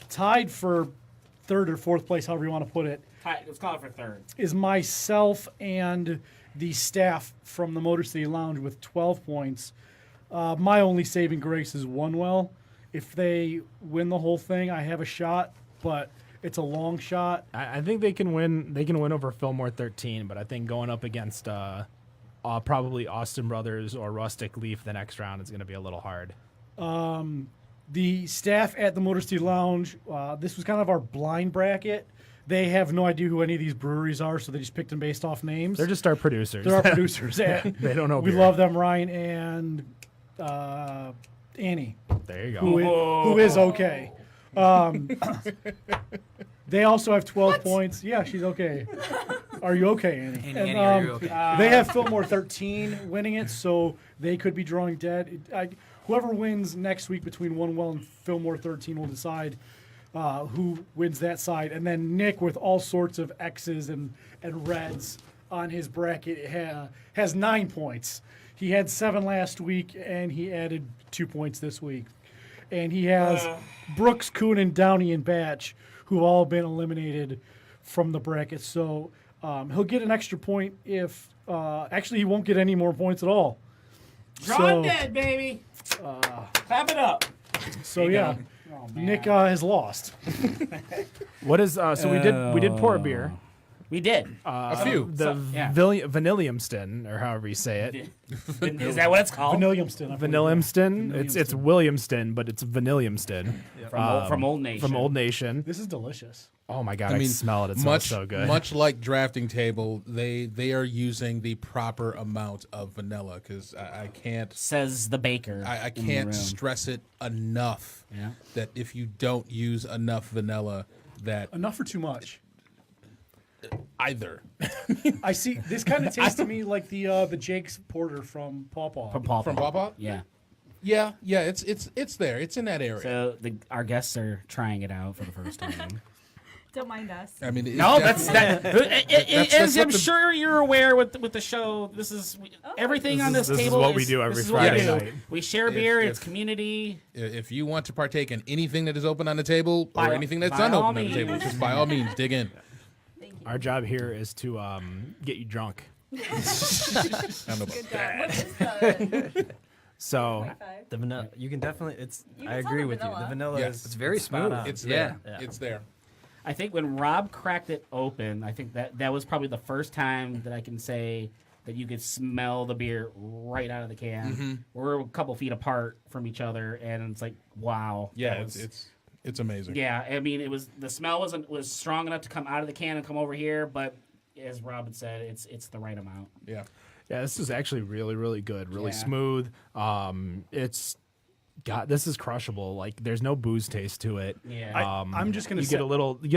Tied for third or fourth place, however you want to put it, Let's call it for third. is myself and the staff from the Motor City Lounge with 12 points. My only saving grace is Onewell. If they win the whole thing, I have a shot, but it's a long shot. I think they can win. They can win over Fillmore 13, but I think going up against probably Austin Brothers or Rustic Leaf the next round is going to be a little hard. The staff at the Motor City Lounge, this was kind of our blind bracket. They have no idea who any of these breweries are, so they just picked them based off names. They're just our producers. They're our producers. They don't know We beer. love them, Ryan and Annie, There you go. who is okay. They also have 12 points. Yeah, she's okay. Are you okay, Annie? Annie, are you okay? They have Fillmore 13 winning it, so they could be drawing dead. Whoever wins next week between Onewell and Fillmore 13 will decide who wins that side. And then Nick, with all sorts of X's and reds on his bracket, has 9 points. He had 7 last week, and he added 2 points this week. And he has Brooks, Kuhn, and Downey and Batch, who've all been eliminated from the bracket. So he'll get an extra point if actually he won't get any more points at all. Drawn dead, baby. Clap it up. So yeah, Oh, man. Nick has lost. What is so we did pour a beer. We did. A few. The yeah. Vanilliumston, or however you say it. Is that what it's called? Vanilliumston. I believe. Vanilliumston. It's Williamston, but it's Vanilliumston. From Old Nation. From Old Nation. This is delicious. Oh my god, I smell it. It smells so good. Much like Drafting Table, they are using the proper amount of vanilla because I can't Says the baker. I in the can't room. stress it enough Yeah. that if you don't use enough vanilla, that Enough or too much? either. I see. This kind of tastes to me like the Jake's Porter from Paw Paw. From Paw From Paw. Papa? Yeah. Yeah, it's there. It's in that area. So our guests are trying it out for the first time. Don't mind us. I mean, No, that's that. As what I'm the- sure you're aware with the show, this is everything on this This is table. what we do every this is what we Friday do. night. We share beer. If- It's community. If you want to partake in anything that is open on the table By- or anything that's by all unopened on the table, means. just by all means dig in. Thank you. Our job here is to get you drunk. I don't know about Good that. job. What is the So 5? The vanilla, you can definitely. It's. You I can tell agree the with you. vanilla. The vanilla Yes. is. It's very spot smooth. on. It's Yeah. there. It's there. I think when Rob cracked it open, I think that was probably the first time that I can say that you could smell the beer right out of the can. Mm-hmm. We're a couple feet apart from each other, and it's like, wow. Yeah, that was- it's amazing. Yeah, I mean, it was the smell was strong enough to come out of the can and come over here, but as Rob had said, it's the right amount. Yeah. yeah, this is actually really, really good, really Yeah. smooth. This is crushable. Like, there's no booze taste to it. Yeah. I'm just gonna you say, get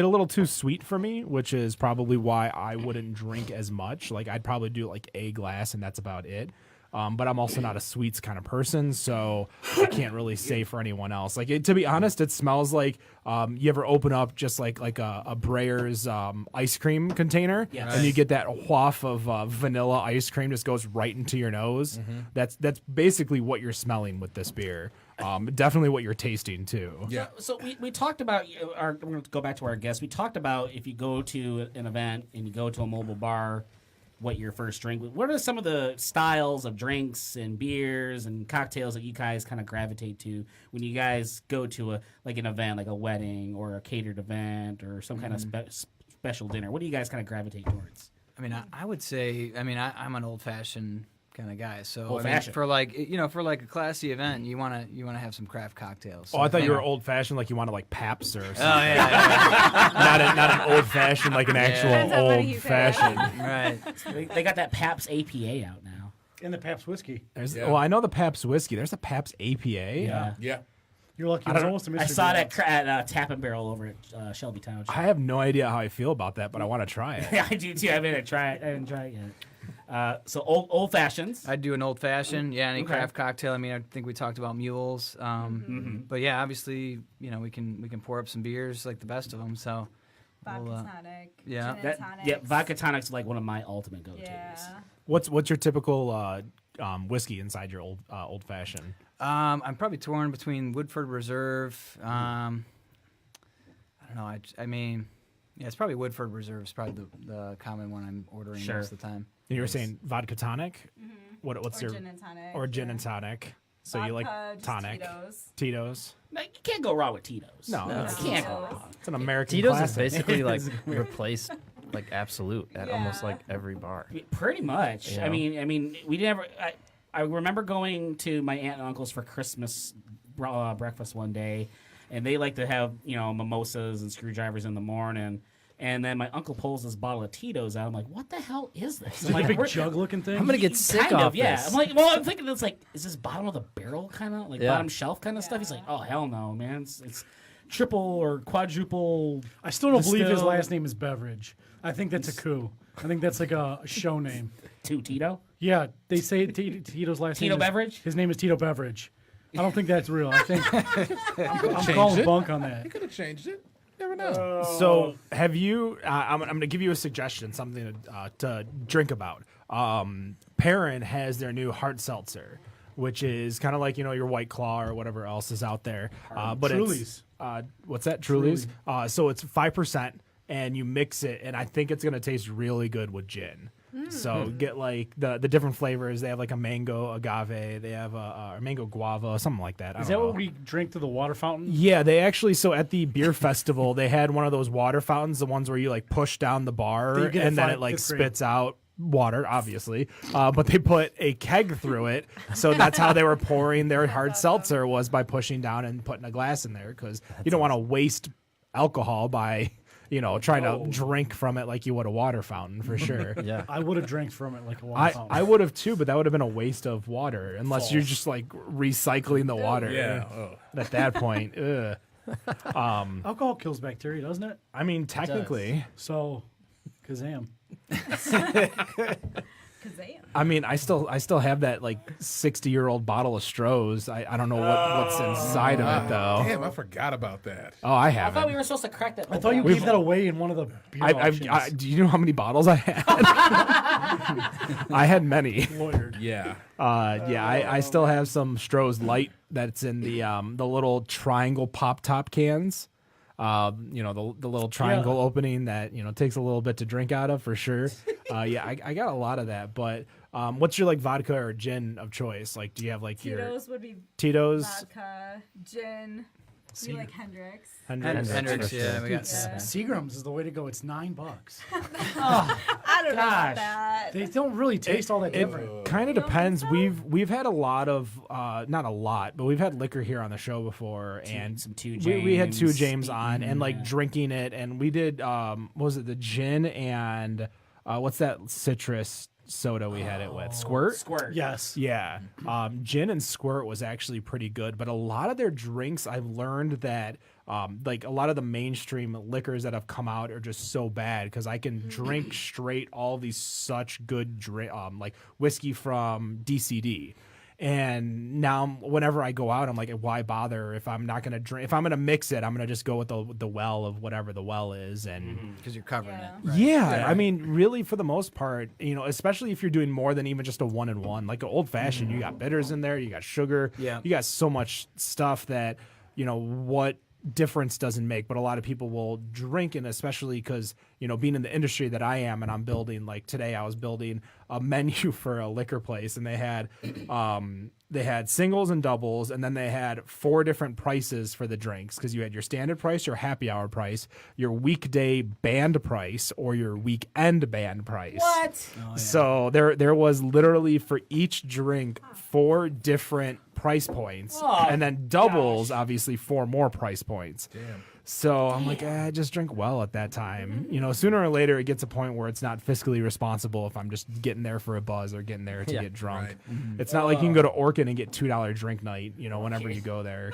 a little too sweet for me, which is probably why I wouldn't drink as much. Like, I'd probably do like a glass and that's about it. But I'm also not a sweets kind of person, so I can't really say for anyone else. Like, to be honest, it smells like you ever open up just like a Breyer's ice cream container, Yes. and you get that waft of vanilla ice cream just goes right into your nose. That's basically what you're smelling with this beer. Definitely what you're tasting too. Yeah. So we talked about we're going to go back to our guests. We talked about if you go to an event and you go to a mobile bar, what your first drink. What are some of the styles of drinks and beers and cocktails that you guys kind of gravitate to when you guys go to an event, like a wedding or a catered event or some kind of special dinner? What do you guys kind of gravitate towards? I mean, I would say, I'm an old-fashioned kind of guy. So Old-fashioned. for a classy event, you want to have some craft cocktails. So Oh, I thought think- you were old fashioned, like you wanted like Pabst or something. Oh yeah, Not an old fashioned, like an Depends actual on what old you say. fashioned. right. They got that Pabst APA out now. in the Pabst whiskey. Yeah. Well, I know the Pabst whiskey. There's a Pabst APA. Yeah. Yeah. You're lucky. It was almost a I mystery. saw beer. that at Tap and Barrel over at Shelby Township. I have no idea how I feel about that, but I want to try it. Yeah, I do too. I haven't tried it yet. So old fashions. I'd do an old fashioned, any Okay. craft cocktail. I mean, I think we talked about mules, but yeah, obviously, we can pour up some beers like the best of them. So Vodka We'll, tonic. yeah. Gin and tonics. Yeah, vodka tonic's like one of my ultimate go-tos. Yeah. What's your typical whiskey inside your old fashioned? I'm probably torn between Woodford Reserve. I don't know. I mean, yeah, it's probably Woodford Reserve. Is probably the common one I'm ordering Sure. most of the time. And you were saying vodka tonic. What's Or your gin and tonic. or gin yeah. and tonic? So you like Vodka, just tonic, Tito's. Tito's. No, you can't go wrong with Tito's. No, you it's- can't go Tito's. wrong. It's an American Tito's is classic. basically like replaced like Absolute at almost Yeah. like every bar. I mean, pretty much. Yeah. I mean, we never. I remember going to my aunt and uncle's for Christmas breakfast one day, and they like to have mimosas and screwdrivers in the morning. And then my uncle pulls this bottle of Tito's out. I'm like, what the hell is this? I'm Like a big "We're- jug-looking thing. I'm gonna get sick kind off of, yeah. this. I'm like, well, I'm thinking it's like, is this bottom of the barrel kind of like Yeah. bottom shelf kind of stuff? He's like, oh hell no, man, it's triple or quadruple. I still don't believe his distilled. last name is Beverage. I think that's a coup. I think that's like a show name. To Tito. Yeah, they say Tito's last Tito name. Beverage? His name is Tito Beverage. I don't think that's real. I think I'm Changed calling it. bunk on that. You could have changed it. Never know. So have you? I'm going to give you a suggestion, something to drink about. Perrin has their new hard seltzer, which is kind of like your White Claw or whatever else is out there. But Truly's. it's what's that? Truly's. So it's 5%, and you mix it, and I think it's going to taste really good with gin. So get like the different flavors. They have like a mango agave. They have a mango guava, something like that. I Is don't that know. what we drink to the water fountain? Yeah, they actually. So at the beer festival, they had one of those water fountains, the ones where you like push down the bar That you get and at then it like fifth grade. spits out water, obviously. But they put a keg through it, so that's how they were pouring their hard seltzer, was by pushing down and putting a glass in there, because you don't want to waste alcohol by trying to drink from it like you would a water fountain, for sure. Yeah. I would have drank from it like a water fountain. I would have too, but that would have been a waste of water unless you're just like recycling the water. Yeah. Oh. At that point, ugh. Alcohol kills bacteria, doesn't it? I mean, technically. So, kazam. Kazam. I mean, I still have that like 60-year-old bottle of Stroh's. I don't know what's inside of it though. Damn, I forgot about that. Oh, I I haven't. thought we were supposed to crack that. I thought you gave that away in one of the beer auctions. Do you know how many bottles I had? I had many. Lawyered. Yeah. I still have some Stroh's Light that's in the little triangle pop top cans. The little triangle opening that takes a little bit to drink out of for sure. I got a lot of that. But what's your like vodka or gin of choice? Like, do you have like Tito's would be Tito's? vodka, gin. We like Hendrix. Hendrix, yeah, we got Seagram's is the way to go. It's $9. I don't know about that. They don't really taste all that different. Kind of depends. We've had a lot of not a lot, but we've had liquor here on the show before, and some Two we had Two James James on, and like drinking it, and we did what was it, the gin and what's that citrus soda we had it with? Squirt. Yes. Yeah. Gin and Squirt was actually pretty good, but a lot of their drinks, I've learned that like a lot of the mainstream liquors that have come out are just so bad because I can drink straight all these such good like whiskey from DCD. And now whenever I go out, I'm like, why bother if I'm not going to drink? If I'm going to mix it, I'm going to just go with the well of whatever the well is. And because you're covering it. right? Yeah. I mean, really, for the most part, especially if you're doing more than even just a 1-in-1, like an old fashioned, you got bitters in there, you got sugar, you got so much stuff that, what difference doesn't make, but a lot of people will drink it, especially because being in the industry that I am, and I'm building, like today I was building a menu for a liquor place, and they had singles and doubles, and then they had 4 different prices for the drinks, because you had your standard price, your happy hour price, your weekday band price, or your weekend band price. What? So there was literally for each drink 4 different price points, and then doubles obviously 4 more price points. Damn. So I'm like, just drink well at that time. Sooner or later it gets a point where it's not fiscally responsible if I'm just getting there for a buzz or getting there to get drunk. Right. It's not like you can go to Orkin and get $2 drink night, whenever you go there,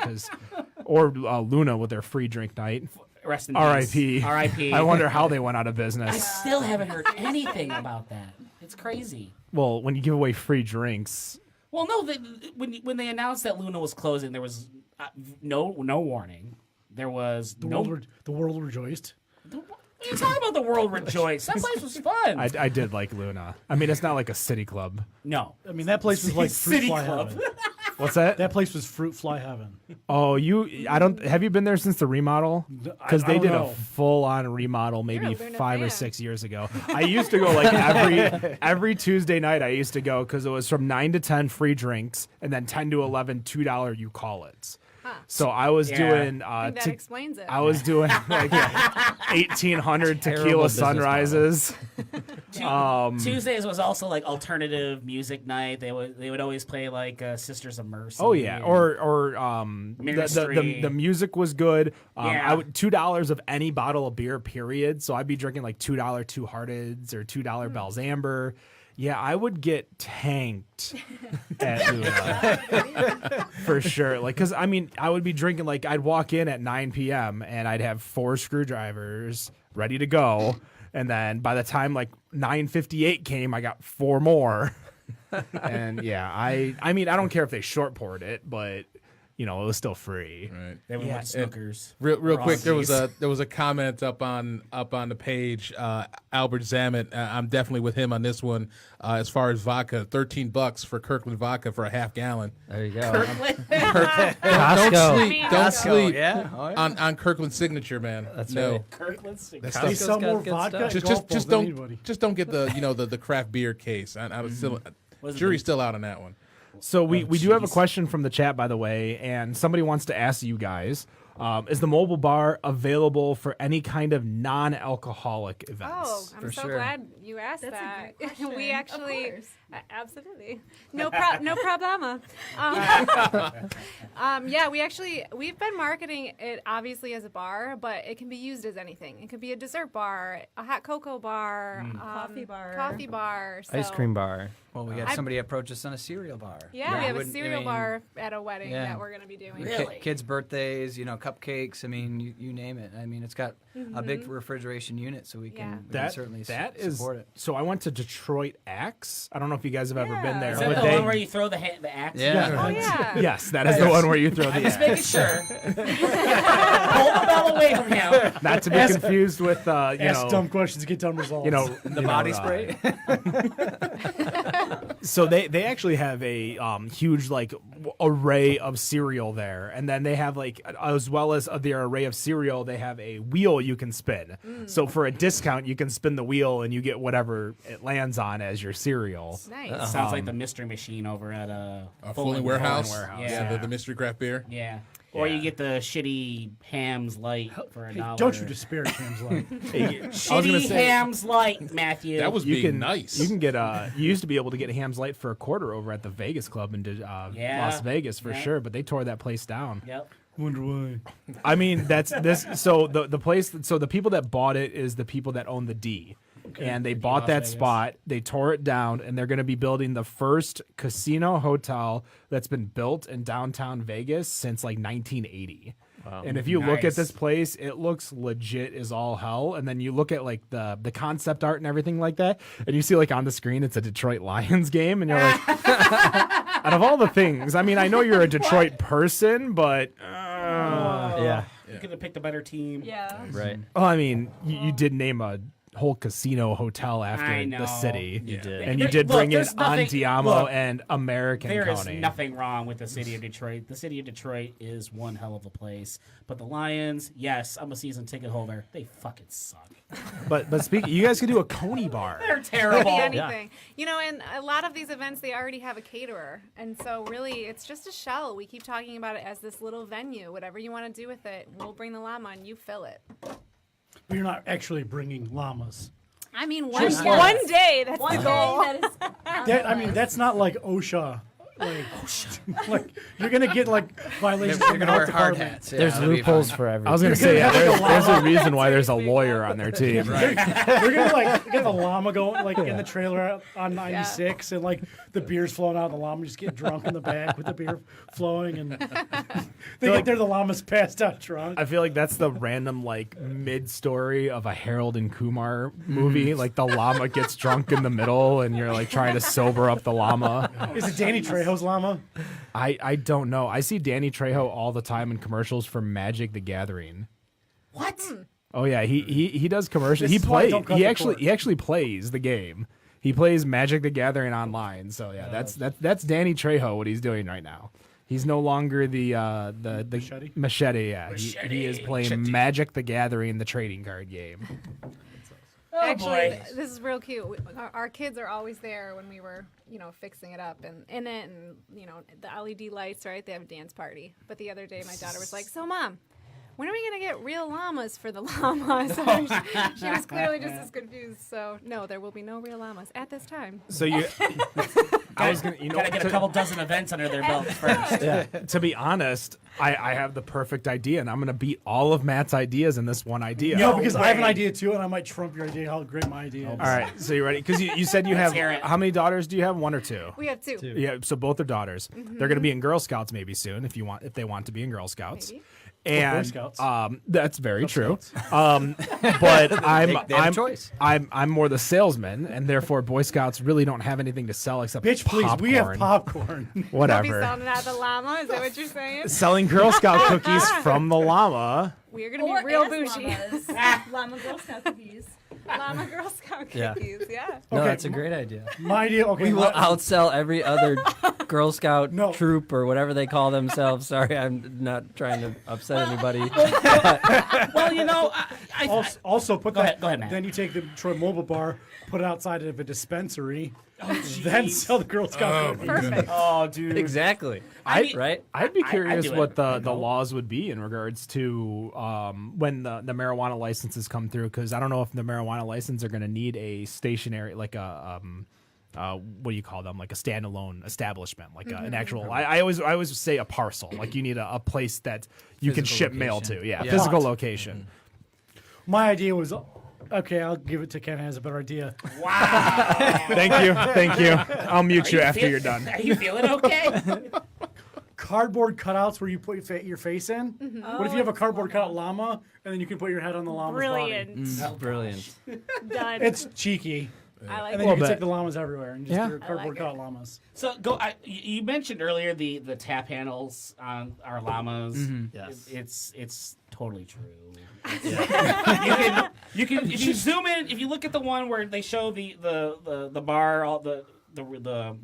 or Luna with their free drink night. Rest in R.I.P. peace. R.I.P. I wonder how they went out of I business. still haven't heard anything about that. It's crazy. Well, when you give away free drinks. Well, no. When they announced that Luna was closing, there was no warning. There was the world rejoiced. What are you talking about? The world rejoiced. That place was fun. I did like Luna. I mean, it's not like a city club. No. I mean, that place was like fruit City fly Club. heaven. What's that? That place was fruit fly heaven. Oh, have you been there since the remodel? Because they did a full-on remodel maybe You're a Luna 5 or fan. 6 years ago. I used to go like every Tuesday night. I used to go because it was from 9 to 10 free drinks, and then 10 to 11 $2 you call it. So I was doing. I think that explains it. I was doing like 1,800 Terrible tequila business sunrises. Tuesdays was also like alternative music night. They would always play like Sisters of Mercy. Oh yeah, and or Ministry. the music was good. Yeah. I would $2 of any bottle of beer. Period. So I'd be drinking like $2 Two Hearteds or $2 Bell's Amber. Yeah, I would get tanked at Luna for sure. Like, cause I mean, I would be drinking like I'd walk in at 9 p.m. and I'd have 4 screwdrivers ready to go, and then by the time like 9:58 came, I got 4 more. And yeah, I mean, I don't care if they short poured it, but it was still free. Right. They would want Snookers. Real quick, there was Rossi. a comment up on the page. Albert Zamet, I'm definitely with him on this one. As far as vodka, $13 for Kirkland vodka for a half gallon. There you go. Don't sleep. Don't Costco, sleep yeah. Oh, yeah. on Kirkland's signature, man. That's no. right. Kirkland's. That They stuff- sell more good vodka. stuff. and golf balls than anybody. just don't get the craft beer case. I was still jury's still out on that one. So we do have a question from the chat, by the way, and somebody wants to ask you guys, is the mobile bar available for any kind of non-alcoholic events? Oh, I'm For so sure. glad you asked That's a that. great question. We Of actually, course. absolutely, no problema. Yeah, we've been marketing it obviously as a bar, but it can be used as anything. It could be a dessert bar, a hot cocoa bar, Coffee bar. coffee bar, Ice so- cream bar. Well, we had somebody approach us on a cereal bar. Yeah, we have a cereal bar at a wedding that we're going to be doing. Really? Kids' birthdays, cupcakes. I mean, you name it. I mean, it's got a big refrigeration unit, so we can certainly support it. So I went to Detroit Axe. I don't know if you guys have ever been there. Is that but the one where you throw the axe? Yeah. Oh, yeah. Yes, that is the one where you throw the Just axe. making sure. Hold the bell away from him. Not to be confused with Ask dumb questions, get dumb results. The body spray. So they actually have a huge array of cereal there, and then they have as well as their array of cereal, they have a wheel you can spin. So for a discount, you can spin the wheel and you get whatever it lands on as your cereal. Nice. Sounds like the mystery machine over at Fulton Warehouse. Yeah. The mystery craft beer. Yeah. Or you get the shitty Hams Light for $1. Don't you disparage Hams Light. Shitty Hams Light, Matthew. That was nice. You can get you used to be able to get Hams Light for $1 over at the Vegas Club in Las Vegas for sure, but they tore that place down. Yep. Wonder why. I mean, that's this. So the place. So the people that bought it is the people that own the D. And they bought Las that Vegas. spot. They tore it down, and they're going to be building the first casino hotel that's been built in downtown Vegas since 1980. Wow. And if you look at this place, it looks legit as all hell. And then you look at the concept art and everything like that, and you see on the screen it's a Detroit Lions game, and you're like, out of all the things, I mean, I know you're a Detroit person, but You could have picked a better team. Yeah. Right. well, I mean, you did name a whole casino hotel I after know. the city. You did. And you did Look, bring in there's nothing- Andiamo look, and American There is Coney. nothing wrong with the city of Detroit. The city of Detroit is one hell of a place. But the Lions, yes, I'm a season ticket holder. They fucking suck. But speaking, you guys could do a Coney bar. They're Could terrible. be anything. And a lot of these events, they already have a caterer. And so really, it's just a shell. We keep talking about it as this little venue. Whatever you want to do with it, we'll bring the llama and you fill it. But you're not actually bringing llamas. I mean, Just one once. day, that's One the day goal. that is. That's not like OSHA. You're gonna get violations. You're from the gonna wear health hard department. hats. Yeah, There's that'll be loopholes fine. for everything. I was going to say, there's a reason why there's a Seriously. lawyer on their team. We're gonna get the llama going in the trailer on 96, and the beer's flowing out of the llama. Just get drunk in the back with the beer flowing, and they get there, the llama's passed out drunk. I feel like that's the random mid story of a Harold and Kumar movie. The llama gets drunk in the middle, and you're trying to sober up the llama. Is it Danny Trejo's llama? I don't know. I see Danny Trejo all the time in commercials for Magic the Gathering. What? Oh yeah, he does commercials. This He is why I plays. don't cut He the actually cord. he actually plays the game. He plays Magic the Gathering online. So yeah, that's Danny Trejo. What he's doing right now. He's no longer the Machete? machete. Yeah, he is playing Magic the Gathering, the trading card game. Actually, boy. this is real cute. Our kids are always there when we were, fixing it up and in it, and the LED lights. Right, they have a dance party. But the other day, my daughter was like, "So, Mom, when are we gonna get real llamas for the llama?" So she was clearly just as confused. So no, there will be no real llamas at this time. So you, I was gonna, Gotta get a couple dozen events under their belts first. to be honest, I have the perfect idea, and I'm gonna beat all of Matt's ideas in this one idea. No, because I have an idea too, and I might trump your idea. How great my idea is. All right, so you ready? Because you said you have hear it. how many daughters do you have? One or two? We have two. Yeah, so both are daughters. They're going to be in Girl Scouts maybe soon if they want to be in Girl Scouts. Maybe. And Boy Scouts. that's very true. But They have a choice. I'm more the salesman, and therefore Boy Scouts really don't have anything to sell except Bitch, please, popcorn. we have popcorn. Don't be Whatever. selling out the llama. Is that what you're saying? Selling Girl Scout cookies from the llama. We're gonna Or be real as bougie. llamas. Llama Girl Scout cookies. Llama Girl Scout Yeah. cookies. Yeah. No, Okay. that's a great idea. My idea. Okay, We will outsell every other Girl Scout No. troop or whatever they call themselves. Sorry, I'm not trying to upset anybody. Well, Also, put Go that. ahead, Matt. Then you take the Detroit Mobile Bar, put it outside of a dispensary, then sell the Girl Scout cookies. Perfect. oh, dude. Exactly. I'd be curious do it. what the laws would be in regards to when the marijuana licenses come through, because I don't know if the marijuana license are going to need a stationary, like a what do you call them, like a standalone establishment, like an actual. I always say a parcel, like you need a place that you can Physical ship mail location. to. Yeah, Yeah. physical location. My idea was Okay, I'll give it to Ken. Has a better idea. Wow. Thank you. I'll mute you after feel- you're done. Are you feeling okay? Cardboard cutouts where you put your face in. Mm-hmm. What if you have a cardboard cutout llama and then you can put your head on the llama's Brilliant. body? Brilliant. Done. It's cheeky. I like And then it. you can bit. take the llamas everywhere and just Yeah. do your cardboard like it. cutout llamas. So you mentioned earlier the tap handles on our llamas. Yes. It's totally true. you can if you zoom in, if you look at the one where they show the bar, all the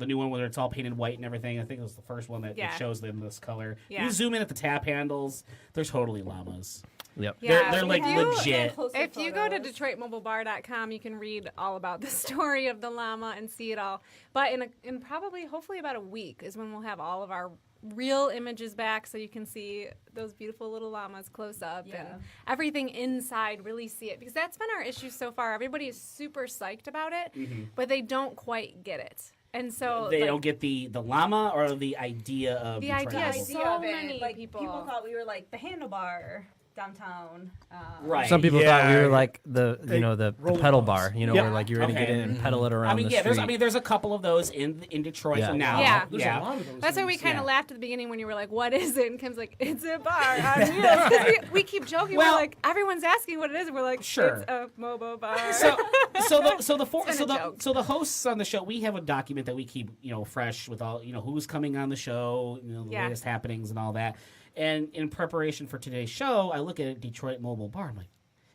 new one where it's all painted white and everything. I think it was the first one that shows them this color. Yeah. You zoom in at the tap handles. There's totally llamas. Yep. Yeah, they're like legit. If you go to DetroitMobileBar.com, you can read all about the story of the llama and see it all. But in probably, hopefully about a week is when we'll have all of our real images back so you can see those beautiful little llamas close up and everything inside, really see it. Because that's been our issue so far. Everybody is super psyched about it, but they don't quite get it. And so They don't get the llama or the idea of The Detroit idea Mobile. is idea so of it. many Like, people thought we were like the handlebar downtown. Right. Some people thought we were like the the rolling pedal balls. bar, Yeah. where like you're gonna Okay. get in and pedal it around I mean, the yeah. street. There's a couple of those in Detroit Yeah. now. Yeah. There's a lot of those. That's why we things. kind of Yeah. laughed at the beginning when you were like, "What is it?" And Kim's like, "It's a bar on wheels." 'Cause we keep joking. Well- we're like, everyone's asking what it is, and we're like, Sure. "It's a Mobo bar." So the It's been a joke. hosts on the show, we have a document that we keep fresh with all who's coming on the show, the Yeah. latest happenings and all that. And in preparation for today's show, I look at Detroit Mobile Bar. I'm like,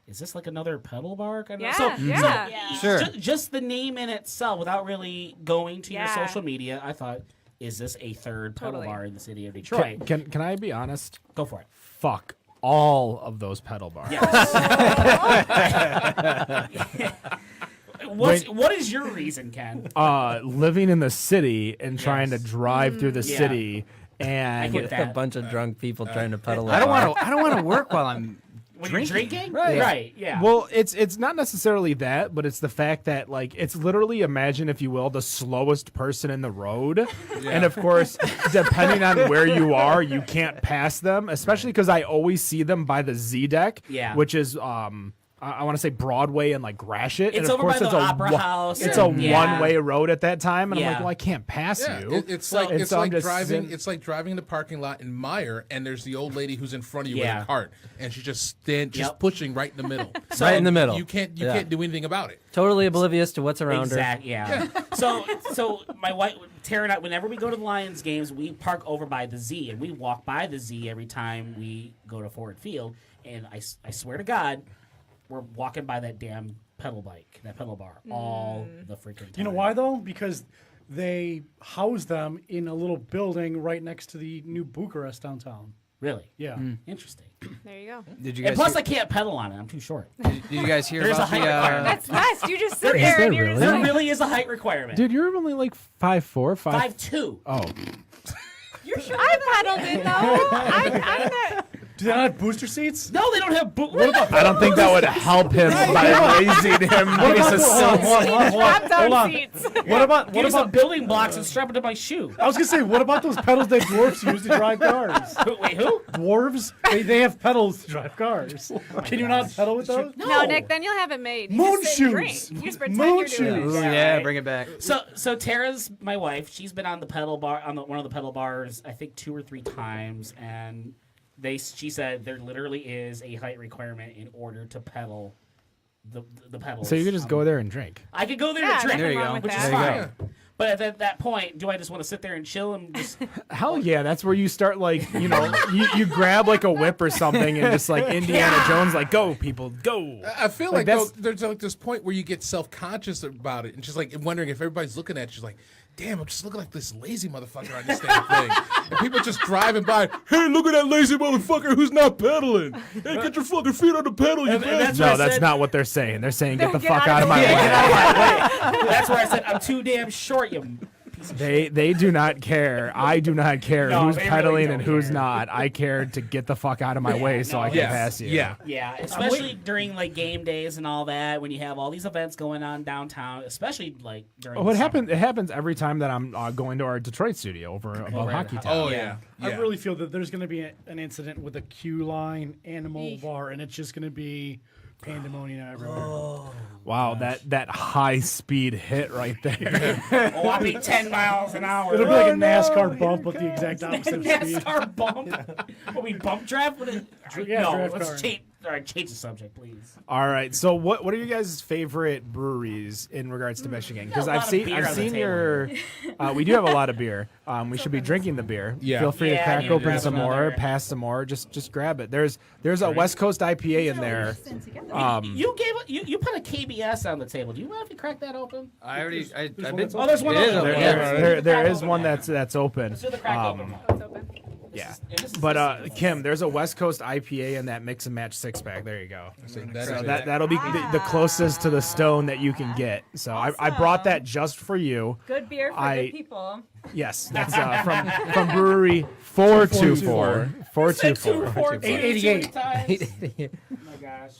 is this like another pedal bar? Kind of? Yeah, yeah. Sure. Just the name in itself, without really going to your Yeah. social media, I thought, is this a third pedal Totally. bar in the city of Detroit? Can I be honest? Go for it. Fuck all of those pedal bars. What is your reason, Ken? Living in the city and trying to drive through the Yeah. city I and get a that. bunch of drunk people trying to pedal. I don't want to work while I'm When you're drinking? Right. Right, yeah. Well, it's not necessarily that, but it's the fact that like it's literally, imagine if you will, the slowest person in the road, and of course, depending on where you are, you can't pass them. Especially because I always see them by the Z deck, Yeah. which is I want to say Broadway and like Gratiot. It's and of over course by it's the a Opera House It's and- a yeah. one-way road at that time, and I'm Yeah. like, well, I can't pass Yeah, you. it's So- like and it's so I'm like just driving. sitting- It's like driving in the parking lot in Meyer, and there's the old lady who's in front of you Yeah. with a cart, and she's just Yep. pushing right in the middle. Right in the middle. You can't Yeah. do anything about it. Totally oblivious to what's around her. Exactly. Yeah. So my wife, Tara and I, whenever we go to the Lions games, we park over by the Z, and we walk by the Z every time we go to Ford Field. And I swear to God, we're walking by that damn pedal bar, all the freaking time. You know why though? Because they house them in a little building right next to the new Bucharest downtown. Really? Yeah. Interesting. There you go. Did you And guys? plus, I can't pedal on it. I'm too short. Did you guys hear There's a about the? height requirement. That's nice. You just sit There there is and there you're just really? There like, really is a height requirement. Dude, you're only like 5'4", 5'2". Oh, I pedaled it though. I'm not. Do they not have booster seats? No, they don't have boot. I don't think that would help him by raising him. What He's about a the- silk- Drop down Hold on. seats. What about Give me some building blocks and strap it to my shoe. I was gonna say, what about those pedals that dwarves use to drive cars? Wait, who? Dwarves, they have pedals to drive cars. Can you not pedal with those? No, Nick. Then you'll have it made. You Moon just sit and shoes. drink. You just pretend Moon you're doing shoes. it. Ooh, Yeah, yeah, right. bring it back. So Tara's my wife. She's been on the pedal bar one of the pedal bars, I think 2 or 3 times, and she said there literally is a height requirement in order to pedal the pedals. So you could just go there and drink. I could go there Yeah, to drink, There you nothing go. wrong with which is that. fine. But at that point, do I just want to sit there and chill and just? Hell yeah, that's where you start like, you grab like a whip or something and just like Indiana Jones, like, go people, go. I feel Like, like, though, that's- there's like this point where you get self-conscious about it, and she's like wondering if everybody's looking at you. She's like, "Damn, I'm just looking like this lazy motherfucker on this damn thing." And people just driving by. Hey, look at that lazy motherfucker who's not pedaling. Hey, get your fucking feet on the pedal, you And bastard. that's what I No, that's said. not what they're saying. They're saying get the Get fuck out out of of my the way. way. That's where I said I'm too damn short. You piece of shit. They do not care. I do not care No, who's they really pedaling don't and who's care. not. I care to get the fuck out of my way so I can Yes. pass you. Yeah. Yeah, especially during like game days and all that, when you have all these events going on downtown, especially like during. Oh, the it summer. happens. It happens every time that I'm going to our Detroit studio over above right. Hockey Town. Oh Yeah. yeah. I really feel that there's going to be an incident with a queue line animal Eek. bar, and it's just going to be pandemonium everywhere. Wow, that high speed hit right there. Oh, I'll be 10 miles an hour. It'll be like a NASCAR bump, but the exact opposite of speed. NASCAR bump. Will we bump draft? Yeah, no, draft let's car. change. All right, change the subject, please. All right. So what are you guys' favorite breweries in regards to Michigan? Because got a I've lot of seen beer I've on the seen table your we do have a lot of beer. We should be drinking the beer. Yeah. Feel free to Yeah, I crack need to open grab some more, another. pass some more. Just grab it. There's a West Coast IPA in there. You put a KBS on the table. Do you mind if you crack that open? I've been. Oh, there's one It is open. open. There Crack is open one that. that's open. Let's do the crack open one. Oh, it's open. Yeah. This is- But Kim, there's a West Coast IPA in that mix and match 6-pack. There you go. That So is it. that'll be the closest to the stone that you can get. So I brought that just for you. Good beer for I- good people. Yes, that's from Brewery 424. 424. 888. Oh my gosh.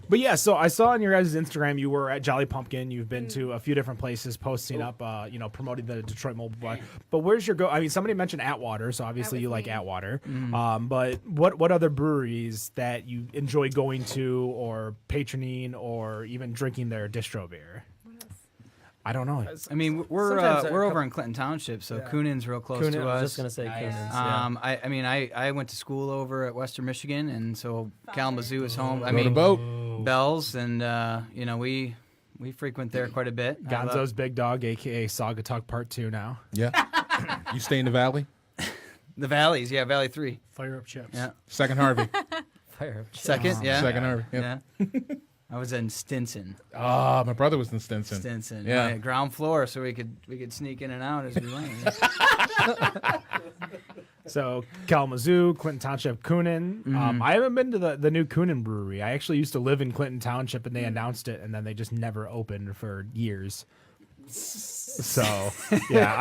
But yeah, so I saw on your guys' Instagram you were at Jolly Pumpkin. You've been to a few different places, posting up, promoting the Detroit Mobile Bar. But where's your go? I mean, somebody mentioned Atwater, so obviously That you was like me. Atwater. But what other breweries that you enjoy going to, or patroning, or even drinking their distro beer? I don't know. I mean, we're Sometimes a we're over couple- in Clinton Township, so Coonan's real close Coonan, to I us. was just gonna say Nice. Coonan's. I went to school over at Western Michigan, and so Kalamazoo is home. I Go to mean, boat. Bells, and we frequent there quite a bit. I love- Gonzo's Big Dog, aka Saugatuck Part 2 now. Yeah. You stay in the valley? the Valleys, yeah, Valley 3. Fire up chips. Yeah. Second Harvey. Fire. Second, yeah. Second Harvey. Yep. Yeah. I was in Stinson. Ah, my brother was in Stinson. Stinson. Yeah. Yeah, ground floor, so we could sneak in and out as we went. So Kalamazoo, Clinton Township, Coonan. I haven't been to the new Coonan brewery. I actually used to live in Clinton Township, and they announced it, and then they just never opened for years. So yeah,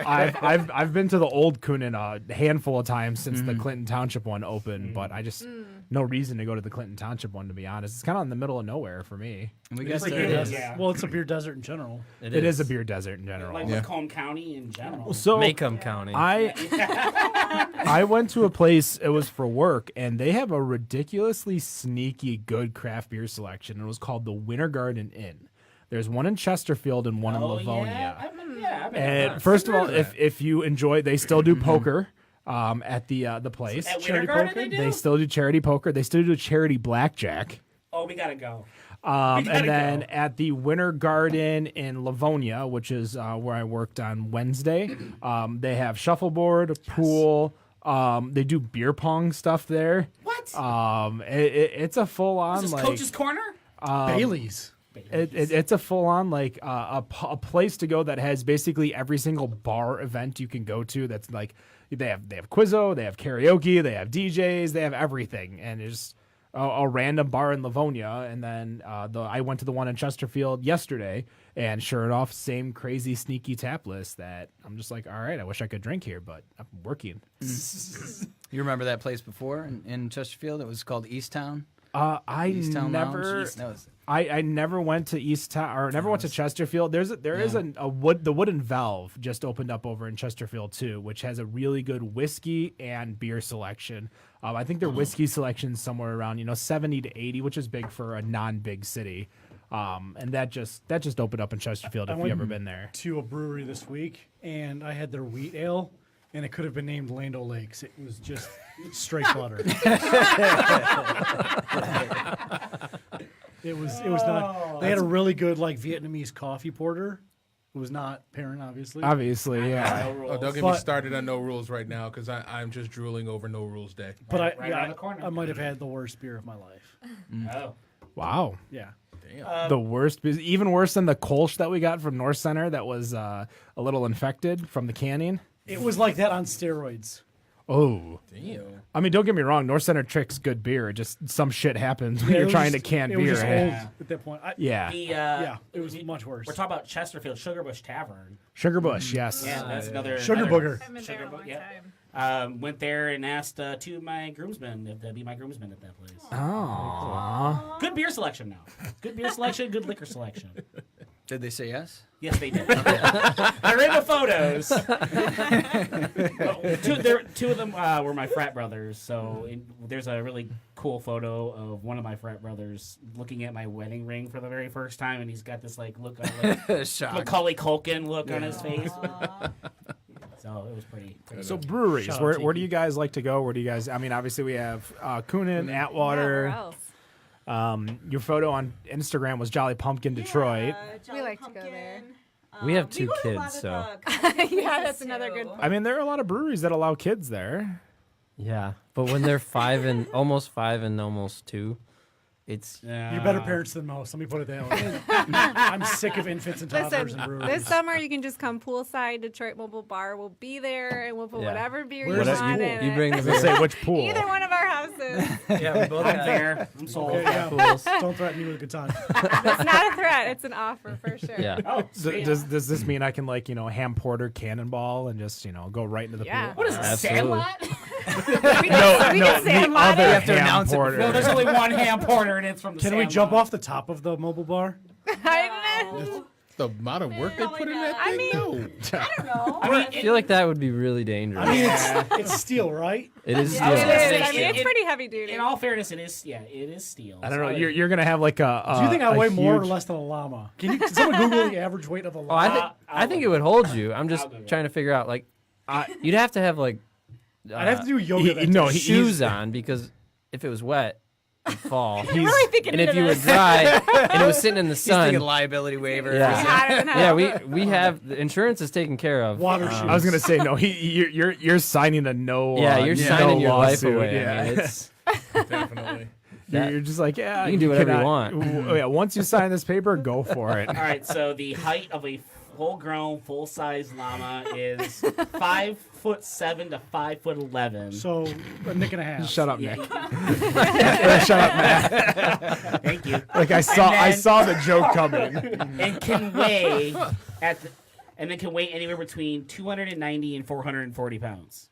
I've been to the old Coonan a handful of times since the Clinton Township one opened, but I just no reason to go to the Clinton Township one, to be honest. It's kind of in the middle of nowhere for me. And we got Pretty to, good, yeah. Well, it's a beer desert in general. It is a beer desert in general. Like Yeah. Macomb County in general. So Macomb County. I went to a place, it was for work, and they have a ridiculously sneaky good craft beer selection. It was called the Winter Garden Inn. There's one in Chesterfield and one in Livonia. I've been And first of all, if you enjoy, they still do poker at the place. At Charity Winter Garden poker? they do? They still do charity poker. They still do charity blackjack. Oh, we gotta go. And gotta then go. at the Winter Garden in Livonia, which is where I worked on Wednesday, they have shuffleboard, pool. They do beer pong stuff there. What? It's a full on Is this like Coach's Corner? Bailey's. it's a full on like a place to go that has basically every single bar event you can go to. That's like they have Quizzo, they have karaoke, they have DJs, they have everything, and it's a random bar in Livonia. And then I went to the one in Chesterfield yesterday, and sure enough, same crazy sneaky tap list that I'm just like, all right, I wish I could drink here, but I'm working. you remember that place before in Chesterfield? It was called Easttown. I Easttown never. Lounge. That was I never went to East Town or never went to Chesterfield. There is a Wooden Valve just opened up over in Chesterfield too, which has a really good whiskey and beer selection. I think their whiskey selection is somewhere around 70 to 80, which is big for a non-big city. And that just opened up in Chesterfield. If you went ever been there, To a brewery this week, and I had their wheat ale, and it could have been named Land O'Lakes. It was just straight butter. It was not. They had a really good like Vietnamese coffee porter. It was not parent, obviously. obviously, yeah. Oh, don't get me But- started on No Rules right now, because I'm just drooling over No Rules Day. But Right around the corner. I might have had the worst beer of my life. Oh. Wow. Yeah. The worst, even worse than the Kolsch that we got from North Center that was a little infected from the canning. It was like that on steroids. Oh. Damn. I mean, don't get me wrong. North Center Trick's good beer. Just some shit happens when Yeah, it you're was trying just- to can it was beer. just eh? old at that point. Yeah. Yeah, it was much worse. We're talking about Chesterfield Sugarbush Tavern. Sugar Bush, yes. Yeah, that's another Sugar another- booger. I've been Sugar there a book, long yeah. time. Went there and asked two of my groomsmen if they'd be my groomsmen at that place. Aww. Good beer selection now. Good beer selection, good liquor selection. Did they say yes? Yes, they did. They're in the photos. Two of them were my frat brothers. So there's a really cool photo of one of my frat brothers looking at my wedding ring for the very first time, and he's got this like look on Shock. Macaulay Culkin look on his face. So it was pretty So breweries, Shout out where do Tiki. you guys like to go? Where do you guys? I mean, obviously we have Coonan, Yeah, Atwater. where else? Your photo on Instagram was Jolly Pumpkin Detroit. We like to go there. We have two go to a lot kids, of so the Yeah, that's another good too. point. I mean, there are a lot of breweries that allow kids there. yeah. But when they're 5 and almost 2, it's You're better parents than most. Let me put it that way. I'm sick of infants and toddlers Listen, in breweries. this summer you can just come poolside. Detroit Mobile Bar will be there, and we'll put Yeah. whatever beer Where's you this want pool? in you it. bring the Let's beer. say which pool. Either one of our houses. Yeah, we both I'm got there. I'm sold. Okay, yeah. pools. Don't threaten me with a good time. It's not a threat. It's an offer for sure. Yeah. Oh, Does this mean I can ham porter cannonball and just go right into the Yeah. pool? what is this, Absolutely. Sandlot? We can sandlot other it. have to ham announce it porter. No, there's only one ham porter, and it's from the Can we Sandlot. jump off the top of the mobile bar? I don't know. The amount of work they Probably put in not. that thing? I mean- No. I don't know. I mean, I feel like that would be really dangerous. I mean, it's steel, right? it is It still. is. I mean, It- it's it- pretty heavy duty. in all fairness, it is steel. I don't know. So You're gonna have like a. Do you think I a weigh more or huge- less than a llama? Can someone Google the average weight of a Oh, I llama? think I think it would hold you. I'm just I'll go with trying to figure out you'd have to have I'd have to do yoga. that no, day. he- shoes on because if it was wet, it'd fall. You're really thinking and if into you were this. dry and it was sitting in the He's thinking sun, liability waiver. Yeah. Hotter than yeah, hell. we have the insurance is taken care of. Water shoes. I was gonna say no. You're signing a no. Yeah, you're no signing your life lawsuit. away. Yeah. I mean, it's Definitely. You're just like, yeah, You can do whatever you cannot- want. Yeah, once you sign this paper, go for it. All right, so the height of a full-grown, full-size llama is 5'7" to 5'11". So a nick and a half. Shut up, Yeah, Nick. Shut up, Matt. thank you. Like I then- saw the joke coming. And can weigh can weigh anywhere between 290 and 440 pounds.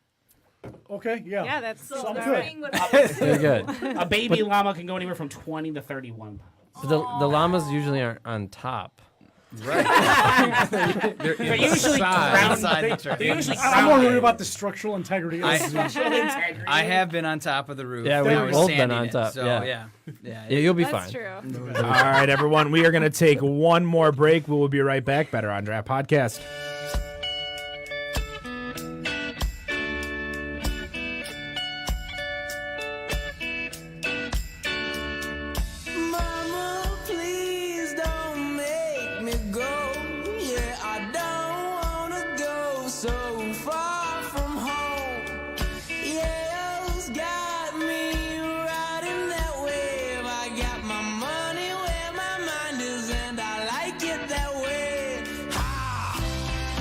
Okay, yeah. Yeah, that's So I'm the good. ring would You're good. A baby llama can go anywhere from 20 to 31 pounds. But the llamas usually aren't on top. They're usually Size. ground. They're usually I'm more worried grounded. about the structural integrity of this. I have been on top of the roof. Yeah, when we've I was both been sanding on it, top, So yeah. yeah. Yeah, you'll be That's fine. true. All right, everyone. We are going to take one more break. We will be right back. Better on Draft Podcast. Mama, please don't make me go. Yeah, I don't wanna go so far from home. Yale's got me riding that wave. I got my money where my mind is, and I like it that way. Ha!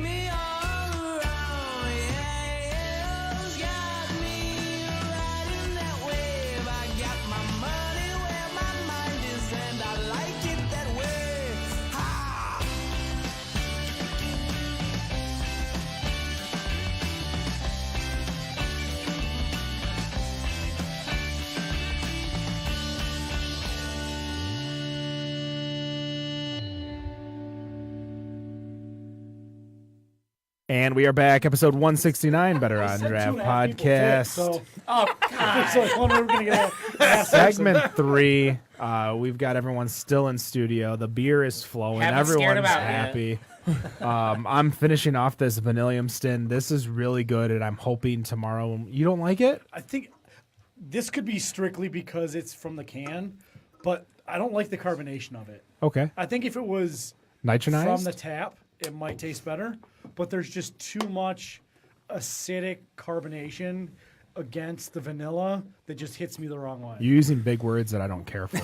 me all around. Yeah, you've got me riding that wave. I got my money where my mind is, and I like it that way. Ha! And we are back, episode 169, Better on Said Draft 2.5 people picked, podcast. So Oh God! it's like one we're gonna get a last Segment 3. We've got everyone still in studio. The beer is flowing. Haven't scared Everyone's about it happy. I'm finishing off this Vanillium Stin. This is really good, and I'm hoping tomorrow. You don't like it? I think this could be strictly because it's from the can, but I don't like the carbonation of it. Okay. I think if it was Nitronized? from the tap, it might taste better, but there's just too much acidic carbonation against the vanilla that just hits me the wrong way. You're using big words that I don't care for.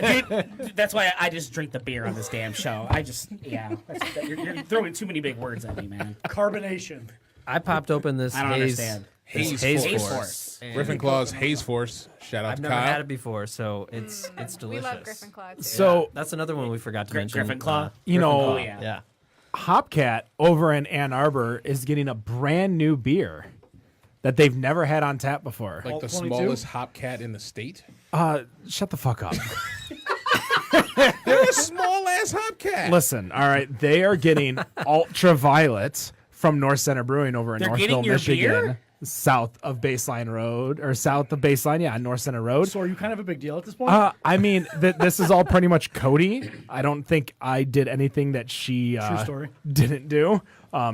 Dude, that's why I just drink the beer on this damn show. You're throwing too many big words at me, man. Carbonation. I popped open this I don't haze, understand. Haze Haze Force. Force. and Griffin Claw's Haze Force. Shout out I've to never Kyle. had it before, so it's delicious. We love Griffin Claw too. So, That's another one we forgot to mention. Griffin Claw. you know, Oh yeah. Yeah. Hopcat over in Ann Arbor is getting a brand new beer that they've never had on tap before. Like the 22? smallest hopcat in the state. Shut the fuck up. They're a small ass hopcat. Listen, all right, they are getting Ultraviolet from North Center Brewing over in They're Northville, getting your Michigan, beer? south of Baseline Road, or south of Baseline, yeah, North Center Road. So are you kind of a big deal at this point? I mean, this is all pretty much Cody. I don't think I did anything that she True story. didn't do.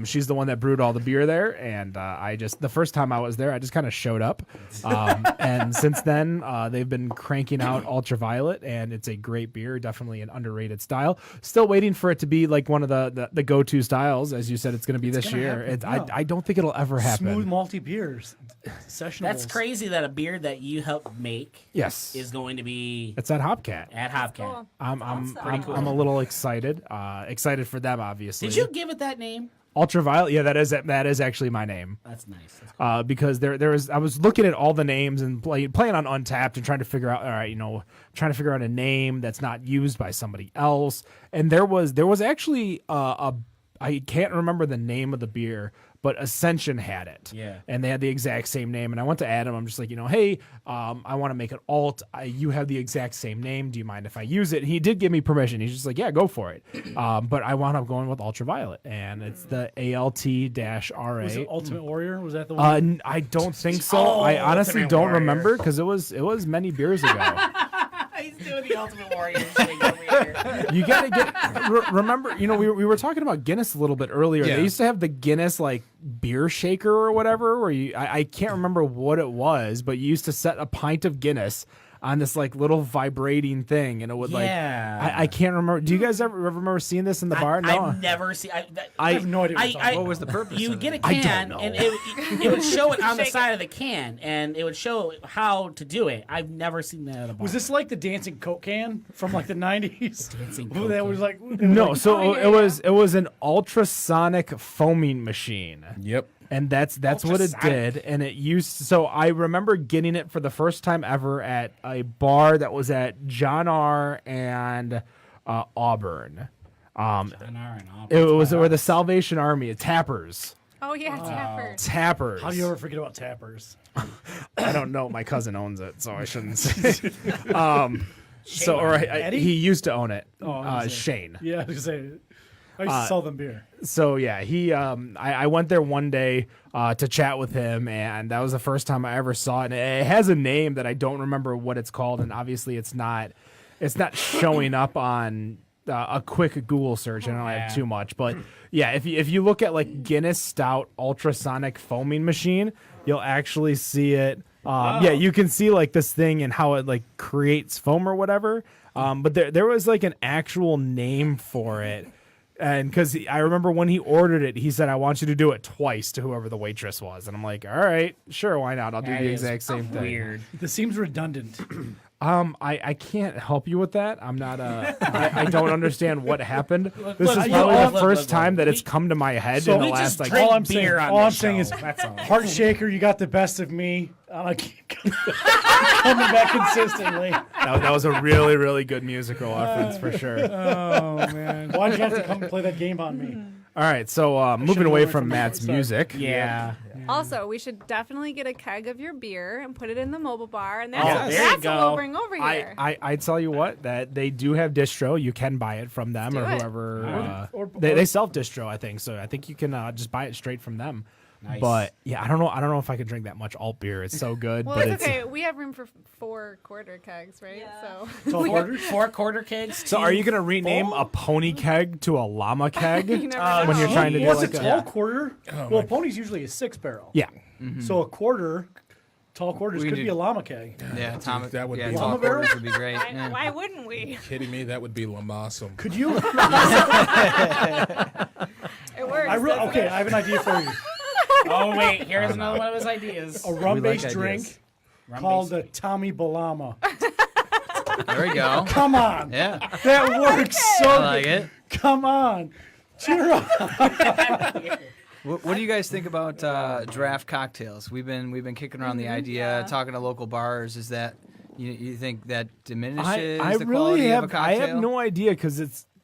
She's the one that brewed all the beer there, and the first time I was there, I just kind of showed up. And since then, they've been cranking out Ultraviolet, and it's a great beer, definitely an underrated style. Still waiting for it to be like one of the go-to styles, as you said, it's going to be this gonna year. happen, yeah. I don't think it'll ever happen. Smooth malty beers. Sessionables. That's crazy that a beer that you helped make Yes, is going to be it's at Hopcat. at Hopcat. Cool. I'm a little excited. Excited for them, obviously. Did you give it that name? Ultraviolet? Yeah, that is actually my name. That's nice. That's cool. Because I was looking at all the names and playing on Untapped and trying to figure out, all right, trying to figure out a name that's not used by somebody else. And there was actually I can't remember the name of the beer, but Ascension had it. Yeah. And they had the exact same name. And I went to Adam. I'm just like, hey, I want to make it alt. You have the exact same name. Do you mind if I use it? And he did give me permission. He's just like, yeah, go for it. But I wound up going with Ultraviolet. And it's the ALT-RA. Was it Ultimate Warrior? Was that the one? I don't think so. Oh, I honestly Ultimate don't Warrior. remember because it was many beers ago. He's doing the Ultimate Warrior thing over here. You gotta get remember. We were talking about Guinness a little bit earlier. Yeah. They used to have the Guinness like beer shaker or whatever, where I can't remember what it was, but you used to set a pint of Guinness on this like little vibrating thing, and it would Yeah. I can't remember. Do you guys ever remember seeing this in the bar? No. I've never seen. I have no idea what you're talking What was the purpose You of get it? a I don't can, know. and it would show it on the side of the can, and it would show how to do it. I've never seen that at a bar. Was this like the dancing Coke can from like the 90s? Dancing Who Coke that can. was like No, so oh, yeah, it was an ultrasonic foaming machine. Yep. And that's what it did, and it used. So I remember getting it for the first time ever at a bar that was at John R. and Auburn. It was where the Salvation Army, Tappers. Oh yeah, Tappers. Tappers. How do you ever forget about Tappers? I don't know. My cousin owns it, so I shouldn't say. Eddie? He used to own it. Oh, I was gonna say- Shane. Yeah, I was gonna say. I used to sell them beer. So yeah, he I went there one day to chat with him, and that was the first time I ever saw it. And it has a name that I don't remember what it's called, and obviously it's not showing up on a quick Google search. I don't have too much, but yeah, if you look at like Guinness Stout ultrasonic foaming machine, you'll actually see it. Yeah, you can see like this thing and how it like creates foam or whatever. But there was like an actual name for it. And because I remember when he ordered it, he said, I want you to do it twice to whoever the waitress was. And I'm like, all right, sure, why not? I'll do That the is exact same thing. Weird. This seems redundant. I can't help you with that. I'm not I don't understand what happened. This look, is you- probably look, the first time that it's come to my head So in the we last like. all I'm saying, beer on all I'm this saying is, show. That's all. Heart Shaker, you got the best of me. I keep coming back consistently. That was a really, really good musical reference for sure. Oh man, why'd you have to come and play that game on me? All right, so moving should've away learned from from Matt's sorry. music. Yeah. Also, we should definitely get a keg of your beer and put it in the mobile bar, and that's, Oh, there you that's what go. we'll bring over here. I tell you what, that they do have distro. You can buy it from them Let's or do it. whoever. Or- They self distro, I think. So I think you can just buy it straight from them. Nice. But yeah, I don't know if I can drink that much alt beer. It's so good. Well, but it's okay. We have room for 4 quarter kegs, right? Yeah. So Tall quarters? 4 quarter kegs. So are you gonna rename a pony keg to a llama keg you never when know. you're trying to do What's like a tall quarter? Well, a pony's usually a 6-barrel. Yeah. So a quarter, tall quarters We could can be do- a llama keg. Yeah, Tom. That would yeah, be tall Llama bear? quarters would be great. why, Yeah. why wouldn't we? Kidding me? That would be awesome. Could you? It works. doesn't Okay, it? I have an idea for you. Oh wait, here's another one of his ideas. A rum-based ideas. drink Rum-based. called a Tommy Balama. There we go. Come on, Yeah, that works so I like good. it. Come on, cheer up. What do you guys think about draft cocktails? We've been kicking around the idea, talking to local bars. Is that you think that diminishes I the really quality have of a cocktail? I have no idea because